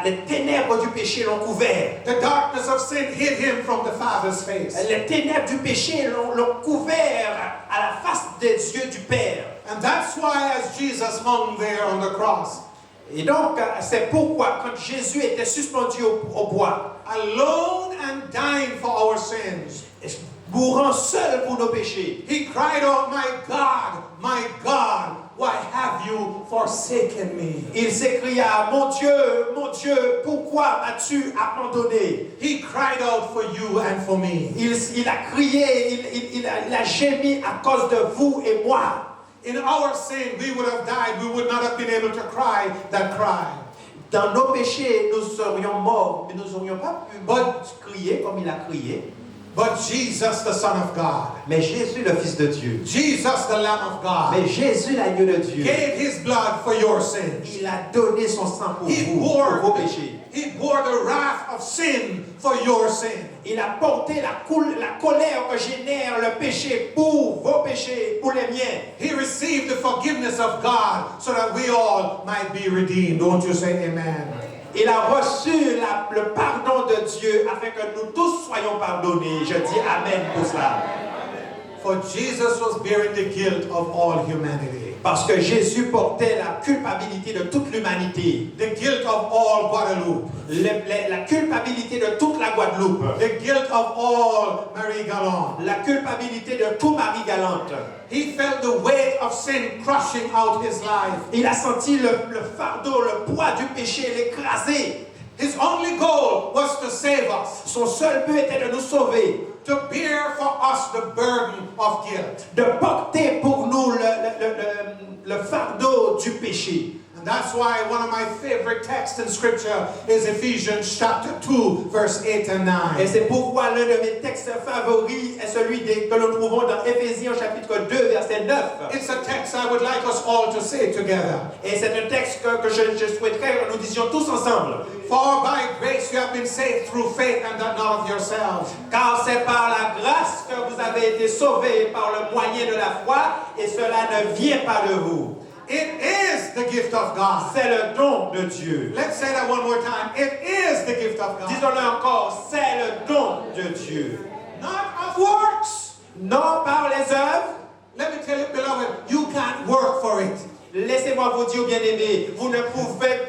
les ténèbres du péché l'ont couvert. The darkness of sin hid Him from the Father's face. Les ténèbres du péché l'ont couvert à la face des yeux du Père. And that's why as Jesus hung there on the cross, Et donc, c'est pourquoi, quand Jésus était suspendu au bois, alone and dying for our sins, mourant seul pour nos péchés, He cried out, my God, why have you forsaken me? il s'écria, mon Dieu, pourquoi m'as-tu abandonné? He cried out for you and for me. Il a crié, il a gémi à cause de vous et moi. In our sin, we would have died. We would not have been able to cry that cry. Dans nos péchés, nous serions morts, mais nous n'aurions pas pu crier comme il a crié. But Jesus, the Son of God, Mais Jésus, le Fils de Dieu, Jesus, the Lamb of God, mais Jésus, l'agneau de Dieu, gave his blood for your sins. il a donné son sang pour He vous, bore, pour vos péchés. he bore the wrath of sin for your sin. Il a porté la colère que génère le péché pour vos péchés, pour les miens. He received the forgiveness of God so that we all might be redeemed. Don't you say amen? Il a reçu le pardon de Dieu afin que nous tous soyons pardonnés. Je dis Amen pour cela. For Jesus was bearing the guilt of all humanity. Parce que Jésus portait la culpabilité de toute l'humanité. The guilt of all Guadeloupe. La culpabilité de toute la Guadeloupe. The guilt of all Marie-Galante. La culpabilité de tout Marie-Galante. He felt the weight of sin crushing out his life. Il a senti le fardeau, le poids du péché l'écraser. His only goal was to save us. Son seul but était de nous sauver. To bear for us the burden of guilt. De porter pour nous le fardeau du péché. And that's why one of my favorite texts in Scripture is Ephesians chapter 2, verse 8 and 9. Et c'est pourquoi l'un de mes textes favoris est celui que nous trouvons dans Éphésiens chapitre 2, verset 9. It's a text I would like us all to say together. Et c'est un texte que je souhaiterais que nous disions tous ensemble. For by grace you have been saved through faith, and that not of yourselves. Car c'est par la grâce que vous avez été sauvés par le moyen de la foi, et cela ne vient pas de vous. It is the gift of God. C'est le don de Dieu. Let's say that one more time. It is the gift of God. Disons-le encore, c'est le don de Dieu. Not of works. Non par les œuvres. Let me tell you, beloved, you can't work for it. Laissez-moi vous dire, bien-aimés, vous ne pouvez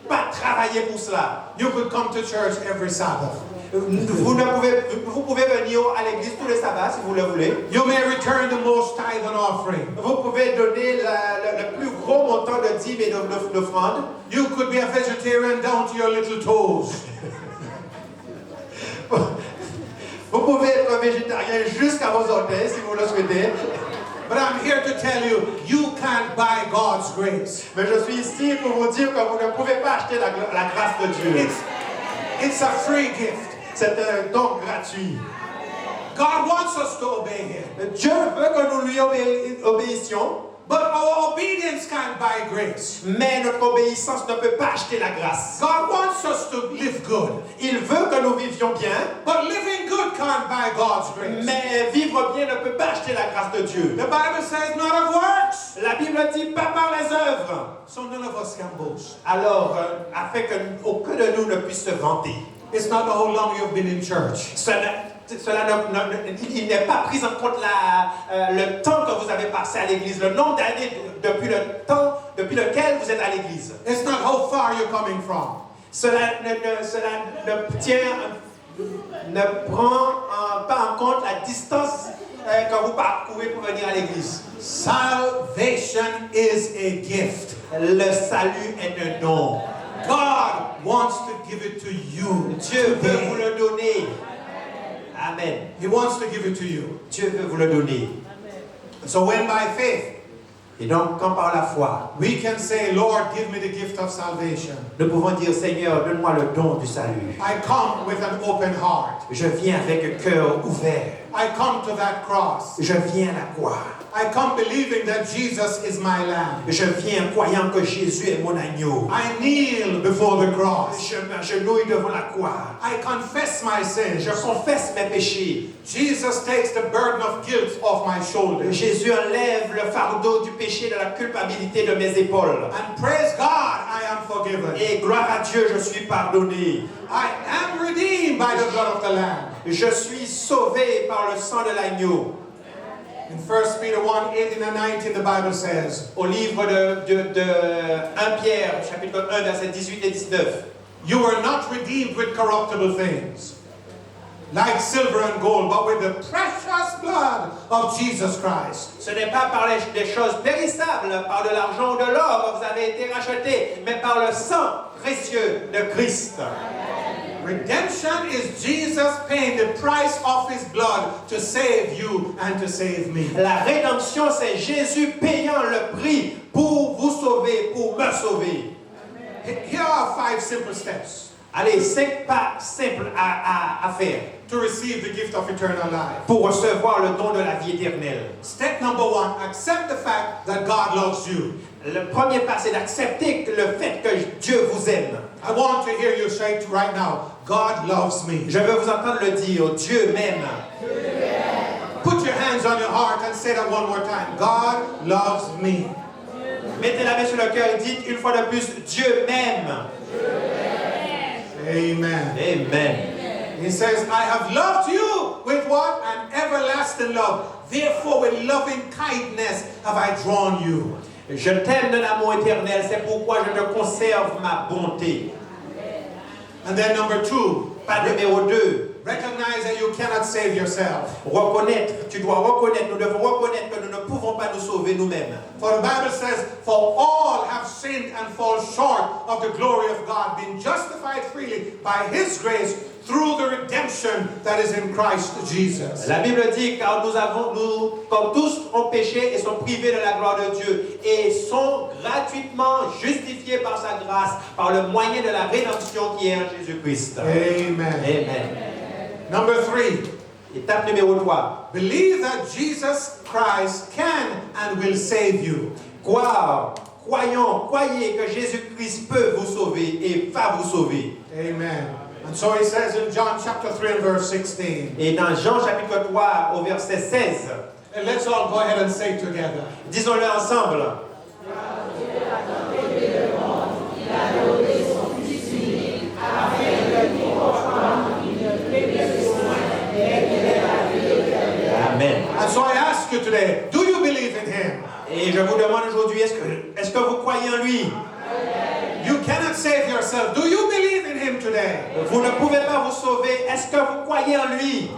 pas travailler pour cela. You could come to church every Sabbath. Vous pouvez venir à l'église tous les sabbats si vous le voulez. You may return the most tithe and offering. Vous pouvez donner le plus gros montant de dîmes et d'offrandes. You could be a vegetarian down to your little toes. Vous pouvez être végétarien jusqu'à vos orteils si vous le souhaitez. But I'm here to tell you, you can't buy God's grace. Mais je suis ici pour vous dire que vous ne pouvez pas acheter la grâce de Dieu. It's a free gift. C'est un don gratuit. God wants us to obey Him. Dieu veut que nous lui obéissions. But our obedience can't buy grace. Mais notre obéissance ne peut pas acheter la grâce. God wants us to live good. Il veut que nous vivions bien. But living good can't buy God's grace. Mais vivre bien ne peut pas acheter la grâce de Dieu. The Bible says not of works. La Bible dit pas par les œuvres. So none of us can boast. Alors, afin qu'aucun de nous ne puisse se vanter. It's not how long you've been in church. Il n'est pas pris en compte le temps que vous avez passé à l'église, le nombre d'années depuis lequel vous êtes à l'église. It's not how far you're coming from. Cela ne prend pas en compte la distance que vous parcourez pour venir à l'église. Salvation is a gift. Le salut est un don. God wants to give it to you. Dieu veut vous le donner. Amen. He wants to give it to you. Dieu veut vous le donner. So when by faith, et donc, quand par la foi, we can say, Lord, give me the gift of salvation. Nous pouvons dire, Seigneur, donne-moi le don du salut. I come with an open heart. Je viens avec un cœur ouvert. I come to that cross. Je viens à la croix. I come believing that Jesus is my lamb. Je viens croyant que Jésus est mon agneau. I kneel before the cross. Je m'agenouille devant la croix. I confess my sins. Je confesse mes péchés. Jesus takes the burden of guilt off my shoulders. Jésus enlève le fardeau du péché, de la culpabilité de mes épaules. And praise God, I am forgiven. Et gloire à Dieu, je suis pardonné. I am redeemed by the blood of the Lamb. Je suis sauvé par le sang de l'agneau. In 1 Peter 1, 18 and 19, the Bible says, Au livre de 1 Pierre, chapitre 1, versets 18 et 19. You were not redeemed with corruptible things, like silver and gold, but with the precious blood of Jesus Christ. Ce n'est pas par des choses périssables, par de l'argent ou de l'or que vous avez été rachetés, mais par le sang précieux de Christ. Redemption is Jesus paying the price of His blood to save you and to save me. La rédemption, c'est Jésus payant le prix pour vous sauver, pour me sauver. Here are 5 simple steps. Allez, 5 pas simples à faire to receive the gift of eternal life. pour recevoir le don de la vie éternelle. Step number 1, accept the fact that God loves you. Le premier pas, c'est d'accepter le fait que Dieu vous aime. I want to hear you say it right now, God loves me. Je veux vous entendre le dire, Dieu m'aime. Put your hands on your heart and say that one more time. God loves me. Mettez la main sur le cœur et dites une fois de plus, Dieu m'aime. Amen. Amen. He says, I have loved you with what? An everlasting love. Therefore, with loving kindness have I drawn you. Je t'aime d'un amour éternel, c'est pourquoi je te conserve ma bonté. And then number 2, Pas numéro 2. recognize that you cannot save yourself. Reconnaître, tu dois reconnaître, nous devons reconnaître que nous ne pouvons pas nous sauver nous-mêmes. For the Bible says, for all have sinned and fall short of the glory of God, being justified freely by His grace through the redemption that is in Christ Jesus. La Bible dit, car nous, comme tous, ont péché et sont privés de la gloire de Dieu et sont gratuitement justifiés par sa grâce, par le moyen de la rédemption qui est en Jésus-Christ. Amen. Amen. Number 3, Étape numéro 3. believe that Jesus Christ can and will save you. Croyez que Jésus-Christ peut vous sauver et va vous sauver. Amen. And so he says in John chapter 3 and verse 16. Et dans Jean chapitre 3 au verset 16, And let's all go ahead and say it together. disons-le ensemble. Amen. And so I ask you today, do you believe in him? Et je vous demande aujourd'hui, est-ce que vous croyez en lui? You cannot save yourself. Do you believe in him today? Vous ne pouvez pas vous sauver. Est-ce que vous croyez en lui?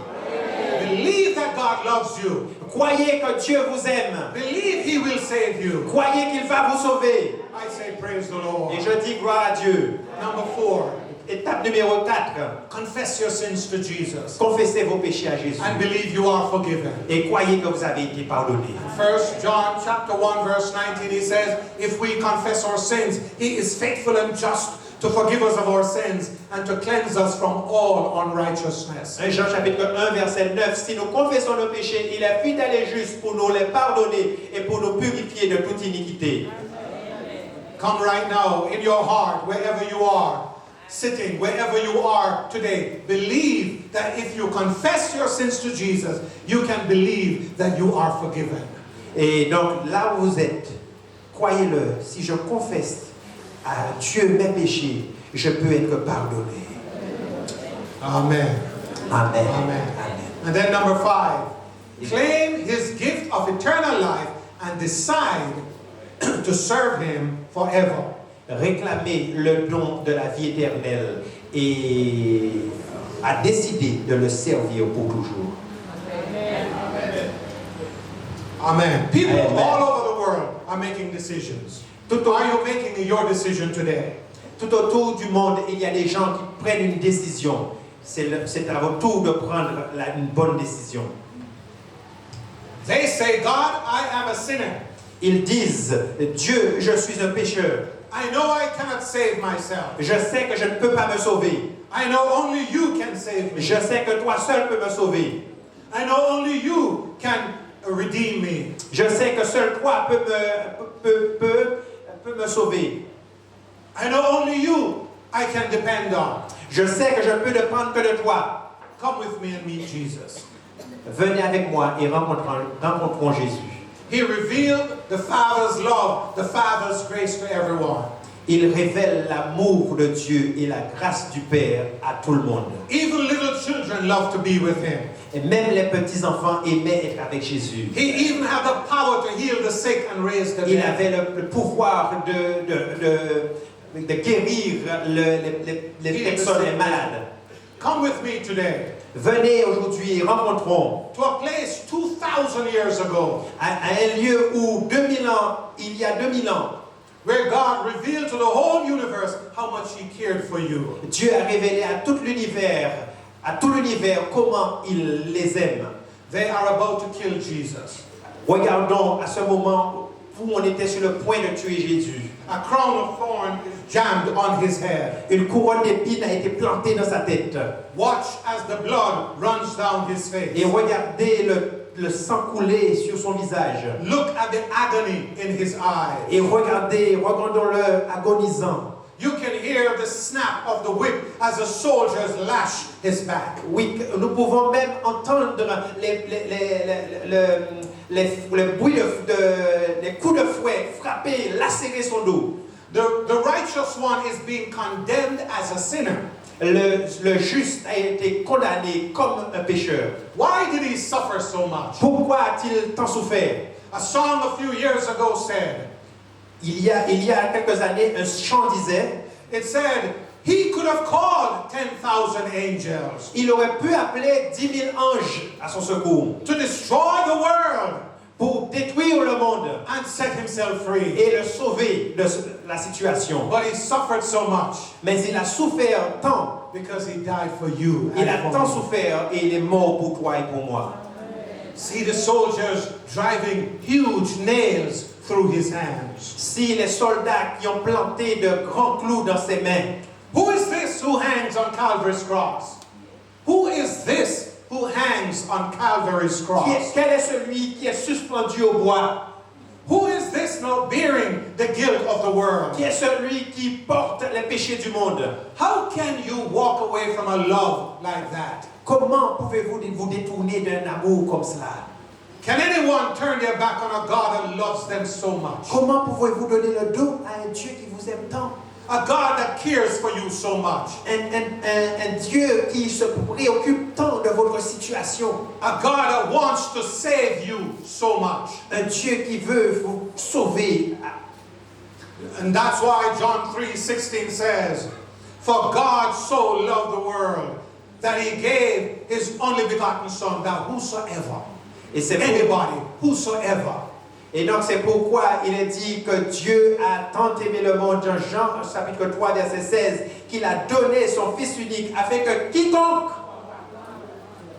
Believe that God loves you. Croyez que Dieu vous aime. Believe he will save you. Croyez qu'il va vous sauver. I say praise the Lord. Et je dis gloire à Dieu. Number 4, Étape numéro 4. confess your sins to Jesus Confessez vos péchés à Jésus. and believe you are forgiven. Et croyez que vous avez été pardonné. 1 John chapter 1 verse 19, he says, if we confess our sins, he is faithful and just to forgive us of our sins and to cleanse us from all unrighteousness. 1 Jean chapitre 1 verset 9. Si nous confessons nos péchés, il est fidèle et juste pour nous les pardonner et pour nous purifier de toute iniquité. Come right now in your heart, wherever you are, sitting, wherever you are today, believe that if you confess your sins to Jesus, you can believe that you are forgiven. Et donc là où vous êtes, croyez-le, si je confesse à Dieu mes péchés, je peux être pardonné. Amen. Amen. Amen. And then number 5, claim his gift of eternal life and decide to serve him forever. Réclamer le don de la vie éternelle et à décider de le servir pour toujours. Amen. People Amen. all over the world are making decisions. Are you making your decision today? Tout autour du monde, il y a des gens qui prennent une décision. C'est à votre tour de prendre une bonne décision. They say, God, I am a sinner. Ils disent, Dieu, je suis un pécheur. I know I cannot save myself. Je sais que je ne peux pas me sauver. I know only you can save me. Je sais que toi seul peux me sauver. I know only you can redeem me. Je sais que seul toi peux me sauver. I know only you I can depend on. Je sais que je peux dépendre que de toi. Come with me and meet Jesus. Venez avec moi et rencontrons Jésus. He revealed the Father's love, the Father's grace to everyone. Il révèle l'amour de Dieu et la grâce du Père à tout le monde. Even little children love to be with him. Et même les petits-enfants aimaient être avec Jésus. He even had the power to heal the sick and raise the Il dead. avait le pouvoir de guérir les personnes les malades. Come with me today Venez aujourd'hui et rencontrons to a place 2,000 years ago à un lieu où il y a 2000 ans, where God revealed to the whole universe how much he cared for you. Dieu a révélé à tout l'univers comment il les aime. They are about to kill Jesus. Regardons à ce moment où on était sur le point de tuer Jésus. A crown of thorns is jammed on his head. Une couronne d'épines a été plantée dans sa tête. Watch as the blood runs down his face. Et regardez le sang couler sur son visage. Look at the agony in his eyes. Et regardons-le agonisant. You can hear the snap of the whip as the soldiers lash his back. Oui, nous pouvons même entendre le bruit les coups de fouet frapper, lacérer son dos. The righteous one is being condemned as a sinner. Le juste a été condamné comme un pécheur. Why did he suffer so much? Pourquoi a-t-il tant souffert? A song a few years ago said, Il y a quelques années, un chant disait, it said, he could have called 10,000 angels il aurait pu appeler 10 000 anges à son secours to destroy the world pour détruire le monde and set himself free. et le sauver de la situation. But he suffered so much Mais il a souffert tant, because he died for you. il and a for tant me. souffert et il est mort pour toi et pour moi. See the soldiers driving huge nails through his hands. Si les soldats qui ont planté de grands clous dans ses mains, Who is this who hangs on Calvary's cross? Who is this who hangs on Calvary's cross? quel est celui qui est suspendu au bois? Who is this now bearing the guilt of the world? Qui est celui qui porte les péchés du monde? How can you walk away from a love like that? Comment pouvez-vous vous détourner d'un amour comme cela? Can anyone turn their back on a God that loves them so much? Comment pouvez-vous donner le dos à un Dieu qui vous aime tant? A God that cares for you so much. Un Dieu qui se préoccupe tant de votre situation. A God that wants to save you so much. Un Dieu qui veut vous sauver. And that's why John 3:16 says, for God so loved the world that he gave his only begotten Son, that whosoever, Et c'est anybody, whosoever. Et donc c'est pourquoi il est dit que Dieu a tant aimé le monde, dans Jean chapitre 3 verset 16, qu'il a donné son Fils unique afin que quiconque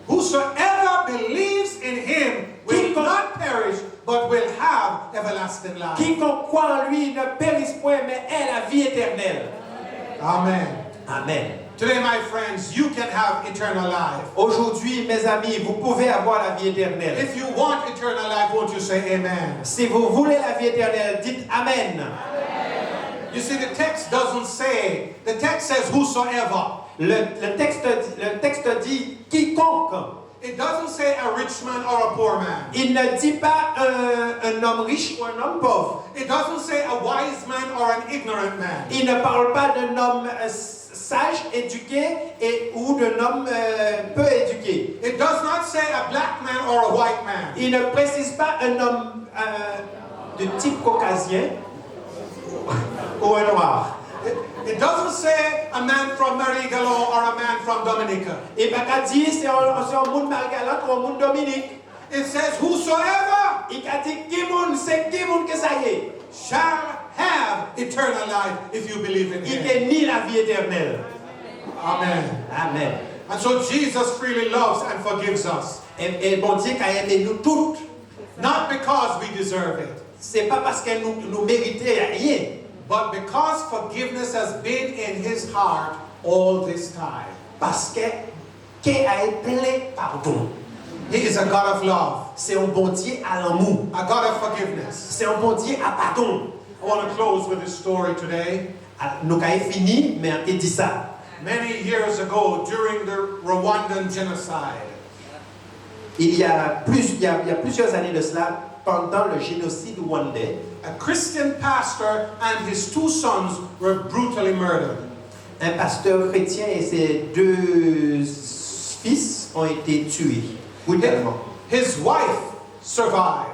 Whosoever believes in him will not perish, but will have everlasting life. croit en lui ne périsse point, mais ait la vie éternelle. Amen. Amen. Today, my friends, you can have eternal life. Aujourd'hui, mes amis, vous pouvez avoir la vie éternelle. If you want eternal life, won't you say amen? Si vous voulez la vie éternelle, dites Amen. You see, the text doesn't say, the text says whosoever. Le texte dit quiconque. It doesn't say a rich man or a poor man. Il ne dit pas un homme riche ou un homme pauvre. It doesn't say a wise man or an ignorant man. Il ne parle pas d'un homme sage, éduqué ou d'un homme peu éduqué. It does not say a black man or a white man. Il ne précise pas un homme de type caucasien ou un noir. It doesn't say a man from Marie-Galon or a man from Dominica. Et pas qu'à dire c'est un monde Margalat ou un monde Dominique. It says whosoever Il a dit c'est qui monde que ça y est. shall have eternal life if you believe in Il him. n'est ni la vie éternelle. Amen. Amen. And so Jesus freely loves and forgives us. Et bon Dieu a aimé nous toutes. Not because we deserve it, C'est pas parce qu'elle nous méritait rien. but because forgiveness has been in his heart all this time. Parce qu'il a été plein pardon. He is a God of love, C'est un bon Dieu à l'amour. a God of forgiveness. C'est un bon Dieu à pardon. I want to close with this story today. Nous avons fini, mais on a dit ça. Many years ago, during the Rwandan genocide, Il y a plusieurs années de cela, pendant le génocide rwandais, a Christian pastor and his two sons were brutally murdered. un pasteur chrétien et ses deux fils ont été tués brutalement. His wife survived,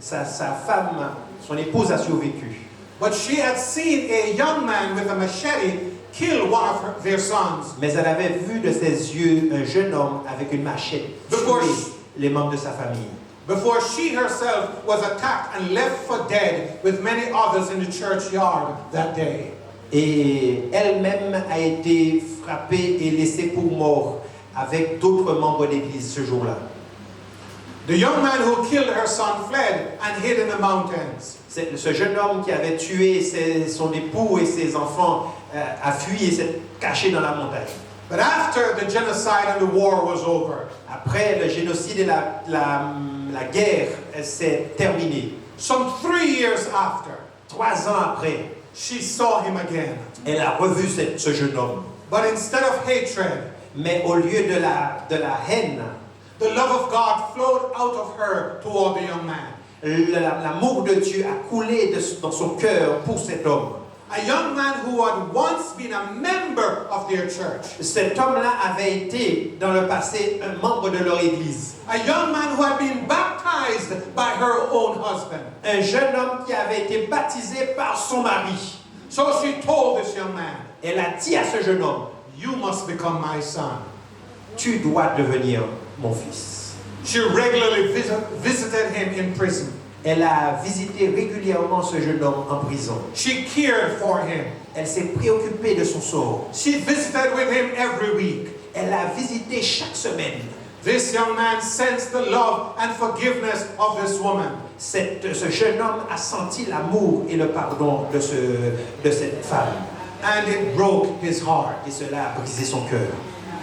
Sa femme, son épouse a survécu. but she had seen a young man with a machete kill one of their sons. Mais elle avait vu de ses yeux un jeune homme avec une machette tuer les membres de sa famille. Before she herself was attacked and left for dead with many others in the churchyard that day. Et elle-même a été frappée et laissée pour mort avec d'autres membres d'église ce jour-là. The young man who killed her son fled and hid in the mountains. Ce jeune homme qui avait tué son époux et ses enfants a fui et s'est caché dans la montagne. But after the genocide and the war was over, Après, le génocide et la guerre s'est terminée. some 3 years after, 3 ans après, she saw him again. elle a revu ce jeune homme. But instead of hatred, Mais au lieu de la haine, the love of God flowed out of her toward the young man. l'amour de Dieu a coulé dans son cœur pour cet homme. A young man who had once been a member of their church. Cet homme-là avait été, dans le passé, un membre de leur église. A young man who had been baptized by her own husband. Un jeune homme qui avait été baptisé par son mari. So she told this young man, Elle a dit à ce jeune homme, "You must become my son." tu dois devenir mon fils. She regularly visited him in prison. Elle a visité régulièrement ce jeune homme en prison. She cared for him. Elle s'est préoccupée de son sort. She visited with him every week. Elle a visité chaque semaine. This young man sensed the love and forgiveness of this woman. Ce jeune homme a senti l'amour et le pardon de cette femme. And it broke his heart. Et cela a brisé son cœur.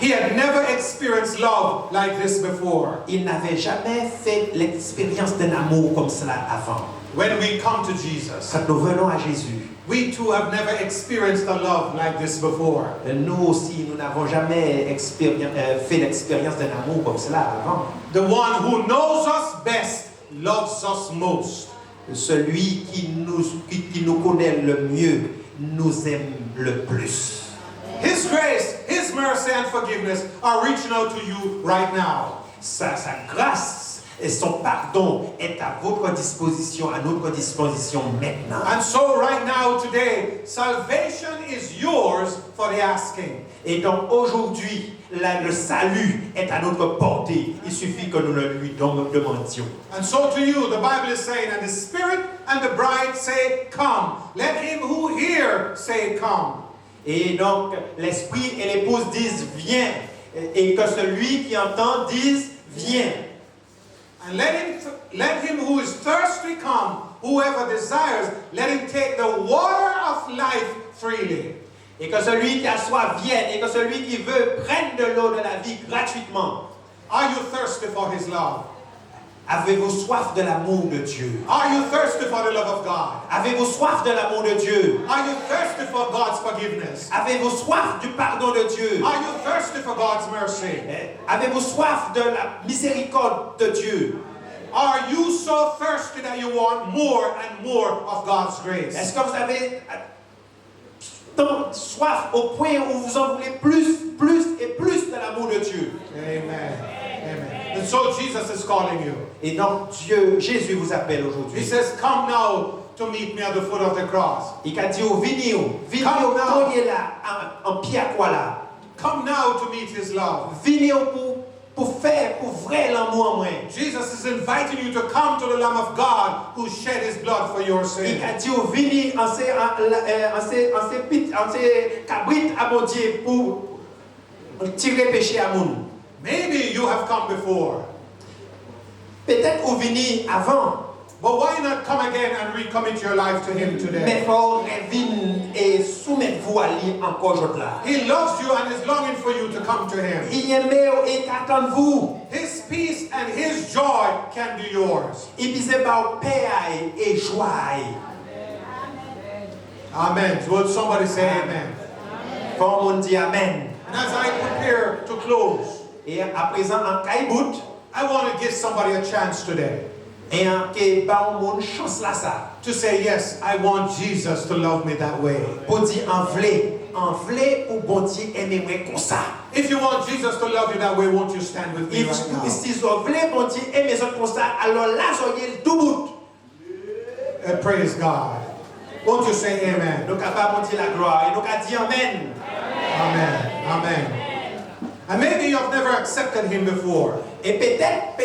He had never experienced love like this before. Il n'avait jamais fait l'expérience d'un amour comme cela avant. When we come to Jesus, Quand nous venons à Jésus, we too have never experienced a love like this before. nous aussi, nous n'avons jamais fait l'expérience d'un amour comme cela avant. The one who knows us best loves us most. Celui qui nous connaît le mieux nous aime le plus. His grace, His mercy and forgiveness are reaching out to you right now. Sa grâce et son pardon est à votre disposition, à notre disposition maintenant. And so right now, today, salvation is yours for the asking. Et donc aujourd'hui, le salut est à notre portée. Il suffit que nous le lui demandions. And so to you, the Bible is saying, and the Spirit and the bride say, come. Let him who hears say, come. Et donc l'esprit et l'épouse disent viens, et que celui qui entend dise viens. And let him who is thirsty come. Whoever desires, let him take the water of life freely. Et que celui qui a soif vienne, et que celui qui veut prenne de l'eau de la vie gratuitement. Are you thirsty for his love? Avez-vous soif de l'amour de Dieu? Are you thirsty for the love of God? Avez-vous soif de l'amour de Dieu? Are you thirsty for God's forgiveness? Avez-vous soif du pardon de Dieu? Are you thirsty for God's mercy? Avez-vous soif de la miséricorde de Dieu? Are you so thirsty that you want more and more of God's grace? Est-ce que vous avez tant soif au point où vous en voulez plus et plus de l'amour de Dieu? Amen. Amen. And so Jesus is calling you. Et donc Jésus vous appelle He aujourd'hui. says, come now to meet me at the foot of the cross. Il a dit venez Come now. là, en pied à quoi là? Come now to meet his love. Venez pour vrai l'amour en moi. Jesus is inviting you to come to the Lamb of God who shed his blood for your sin. Il a dit venez en ces cabrites à mon Dieu pour tirer péché à mon. Maybe you have come before. Peut-être vous venez avant. But why not come again and recommit your life to him Mais today? faut revenir et soumettre-vous à lui encore aujourd'hui. He loves you and is longing for you to come to him. Il aime et attend vous. His peace and his joy can be yours. Il bise par paix et joie. Amen. Would somebody say amen? Quand on dit amen. And as I prepare to close, Et à présent en caïbout I want to give somebody a chance today et en que ba on chance là ça. to say, yes, I want Jesus to love me that way. Pour dire en vle ou bon Dieu aimer moi comme ça. If you want Jesus to love you that way, won't you stand with me right now? Si vous voulez bon Dieu aimer ça comme ça, alors là soyez tout bout. Praise God. Won't you say amen? Nous capable dire la gloire et nous capable dire amen. Amen. Amen. And maybe you have never accepted him before. Et peut-être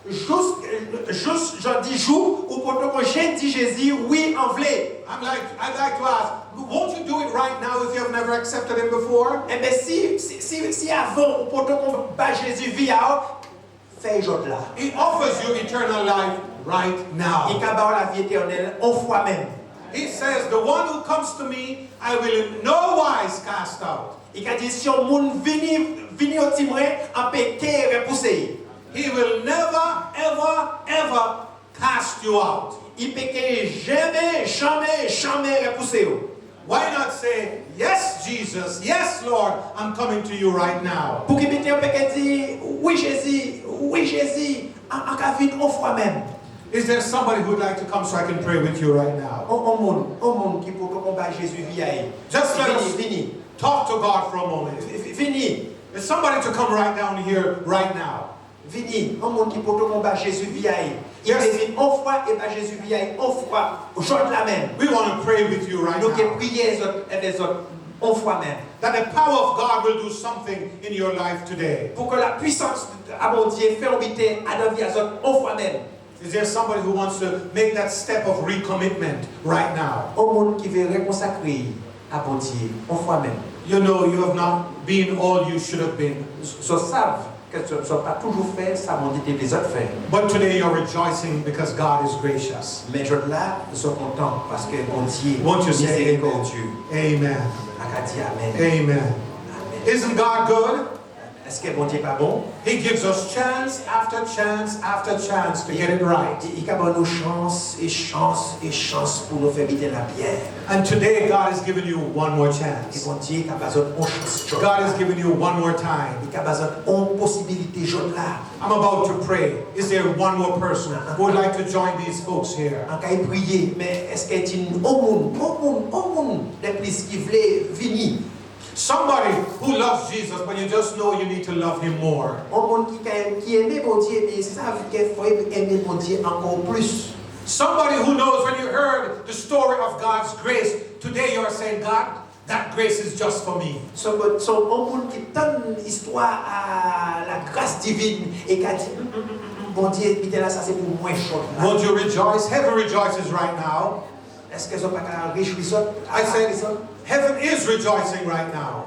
juste je dis jour ou quand j'ai dit Jésus oui en vle. I'd like to ask, won't you do it right now if you have never accepted him before? Eh bien si avant ou quand on bat Jésus via fait jour là. He offers you eternal life right Il now. capable la vie éternelle en foi même. He says, the one who comes to me, I will in no wise cast out. Il a dit si on moun vini au timre en péché repoussé. He will never, ever cast you out. Il péché jamais repoussé. Why not say, yes, Jesus, yes, Lord, I'm coming to you right now. Pour qu'il péché péché dit oui Jésus, en venir en foi même. Is there somebody who would like to come so I can pray with you right now? On monde qui pour combattre Jésus vieille. Just let us Vini. talk to God for a moment. Vini. There's somebody to come right down here, right now. Vini, un monde qui peut combattre Jésus vieille. Il Yes. est en foi et pas Jésus vieille en foi. Aujourd'hui la même. We want to pray with you right Nous qui now. prions les autres en foi même. That the power of God will do something in your life today. Pour que la puissance à mon Dieu fait habiter à la vie à autres en foi même. Is there somebody who wants to make that step of recommitment right now? Un monde qui veut reconsacrer à mon Dieu en foi même. You know you have not been all you should have been. So savent que ce ne soit pas toujours fait, ça mon Dieu les autres fait. But today you're rejoicing because God is gracious. Mais je là, je suis content parce que mon Dieu Won't you say miséricordieux. Amen. Akati amen. Amen. Amen. Isn't God good? Est-ce que mon Dieu pas bon? He gives us chance after chance after chance to get it right. Il a donné chance pour nous faire vite la pierre. And today God has given you one more Et chance. mon Dieu a besoin de chance. God has given you one more time. Il a besoin de possibilité jaune là. I'm about to pray. Is there one more person who would like to join these folks here? En cas de prier, mais est-ce qu'il y a un monde de plus qui voulait venir? Somebody who loves Jesus, but you just know you need to love him more. Un monde qui aime mon Dieu, mais savent qu'il faut aimer mon Dieu encore plus. Somebody who knows when you heard the story of God's grace, today you are saying, God, that grace is just for me. Son monde qui donne l'histoire à la grâce divine et qui a dit, bon Dieu, là, ça c'est pour moi chaud. Won't you rejoice? Heaven rejoices right now. Est-ce qu'ils sont pas qu'à réjouir? I said, heaven is rejoicing right now.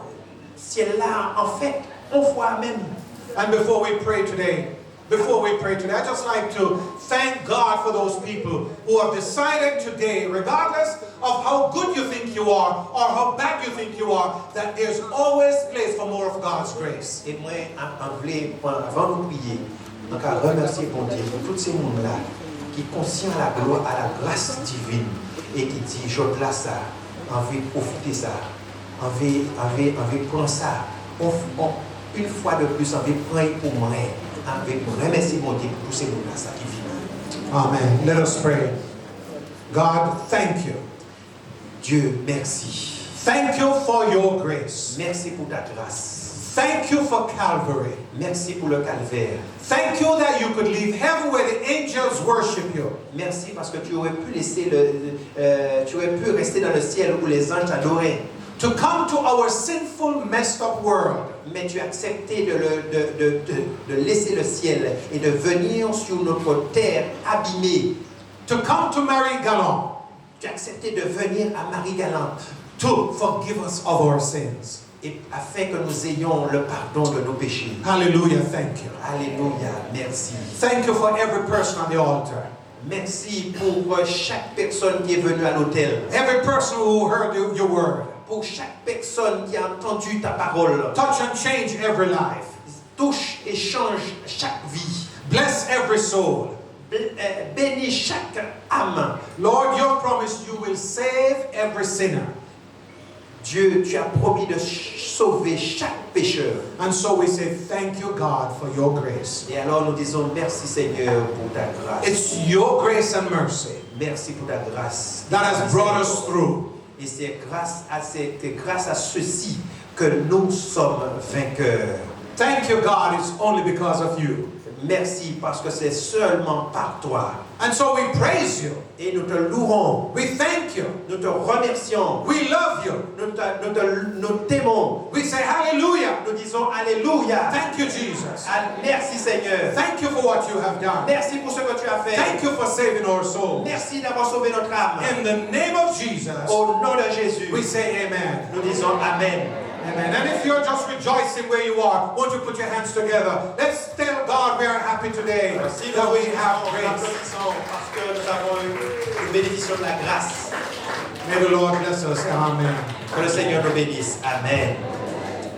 Ciel là, en fait, on voit même. And before we pray today, I'd just like to thank God for those people who have decided today, regardless of how good you think you are or how bad you think you are, that there's always place for more of God's grace. Et moi, avant de prier, on va remercier bon Dieu pour tous ces mondes-là qui sont conscients à la gloire, à la grâce divine et qui disent, je là ça, on veut profiter ça, on veut prendre ça, une fois de plus, on veut prendre pour moi, on veut remercier mon Dieu pour tous ces mondes-là ça qui vivent. Amen. Let us pray. God, thank you. Dieu, merci. Thank you for your grace. Merci pour ta grâce. Thank you for Calvary. Merci pour le calvaire. Thank you that you could leave heaven where the angels worship you. Merci parce que tu aurais pu rester dans le ciel où les anges t'adoraient. To come to our sinful, messed up world. Mais tu as accepté de laisser le ciel et de venir sur notre terre abîmée. To come to Mary Gallant. Tu as accepté de venir à Marie-Galante. To forgive us of our sins. Et afin que nous ayons le pardon de nos péchés. Hallelujah, thank you. Alléluia, merci. Thank you for every person on the altar. Merci pour chaque personne qui est venue à l'autel. Every person who heard your word. Pour chaque personne qui a entendu ta parole. Touch and change every life. Touche et change chaque vie. Bless every soul. Bénis chaque âme. Lord, you promised you will save every sinner. Dieu, tu as promis de sauver chaque pécheur. And so we say, thank you, God, for your grace. Et alors nous disons merci Seigneur pour ta grâce. It's your grace and mercy Merci pour ta grâce. that has brought us through. Et c'est grâce à ceci que nous sommes vainqueurs. Thank you, God, it's only because of you. Merci parce que c'est seulement par toi. And so we praise you. Et nous te louons. We thank you. Nous te remercions. We love you. Nous t'aimons. We say hallelujah. Nous disons Alléluia. Thank you, Jesus. Merci Seigneur. Thank you for what you have done. Merci pour ce que tu as fait. Thank you for saving our souls. Merci d'avoir sauvé notre âme. In the name of Jesus, Au nom de Jésus, we say amen. nous disons Amen. Amen. And if you're just rejoicing where you are, won't you put your hands together? Let's tell God we are happy today Si that nous we have nous grace. applaudissons parce que nous avons eu, nous bénéficions de la grâce. May the Lord bless us. Amen. Que le Seigneur nous bénisse. Amen.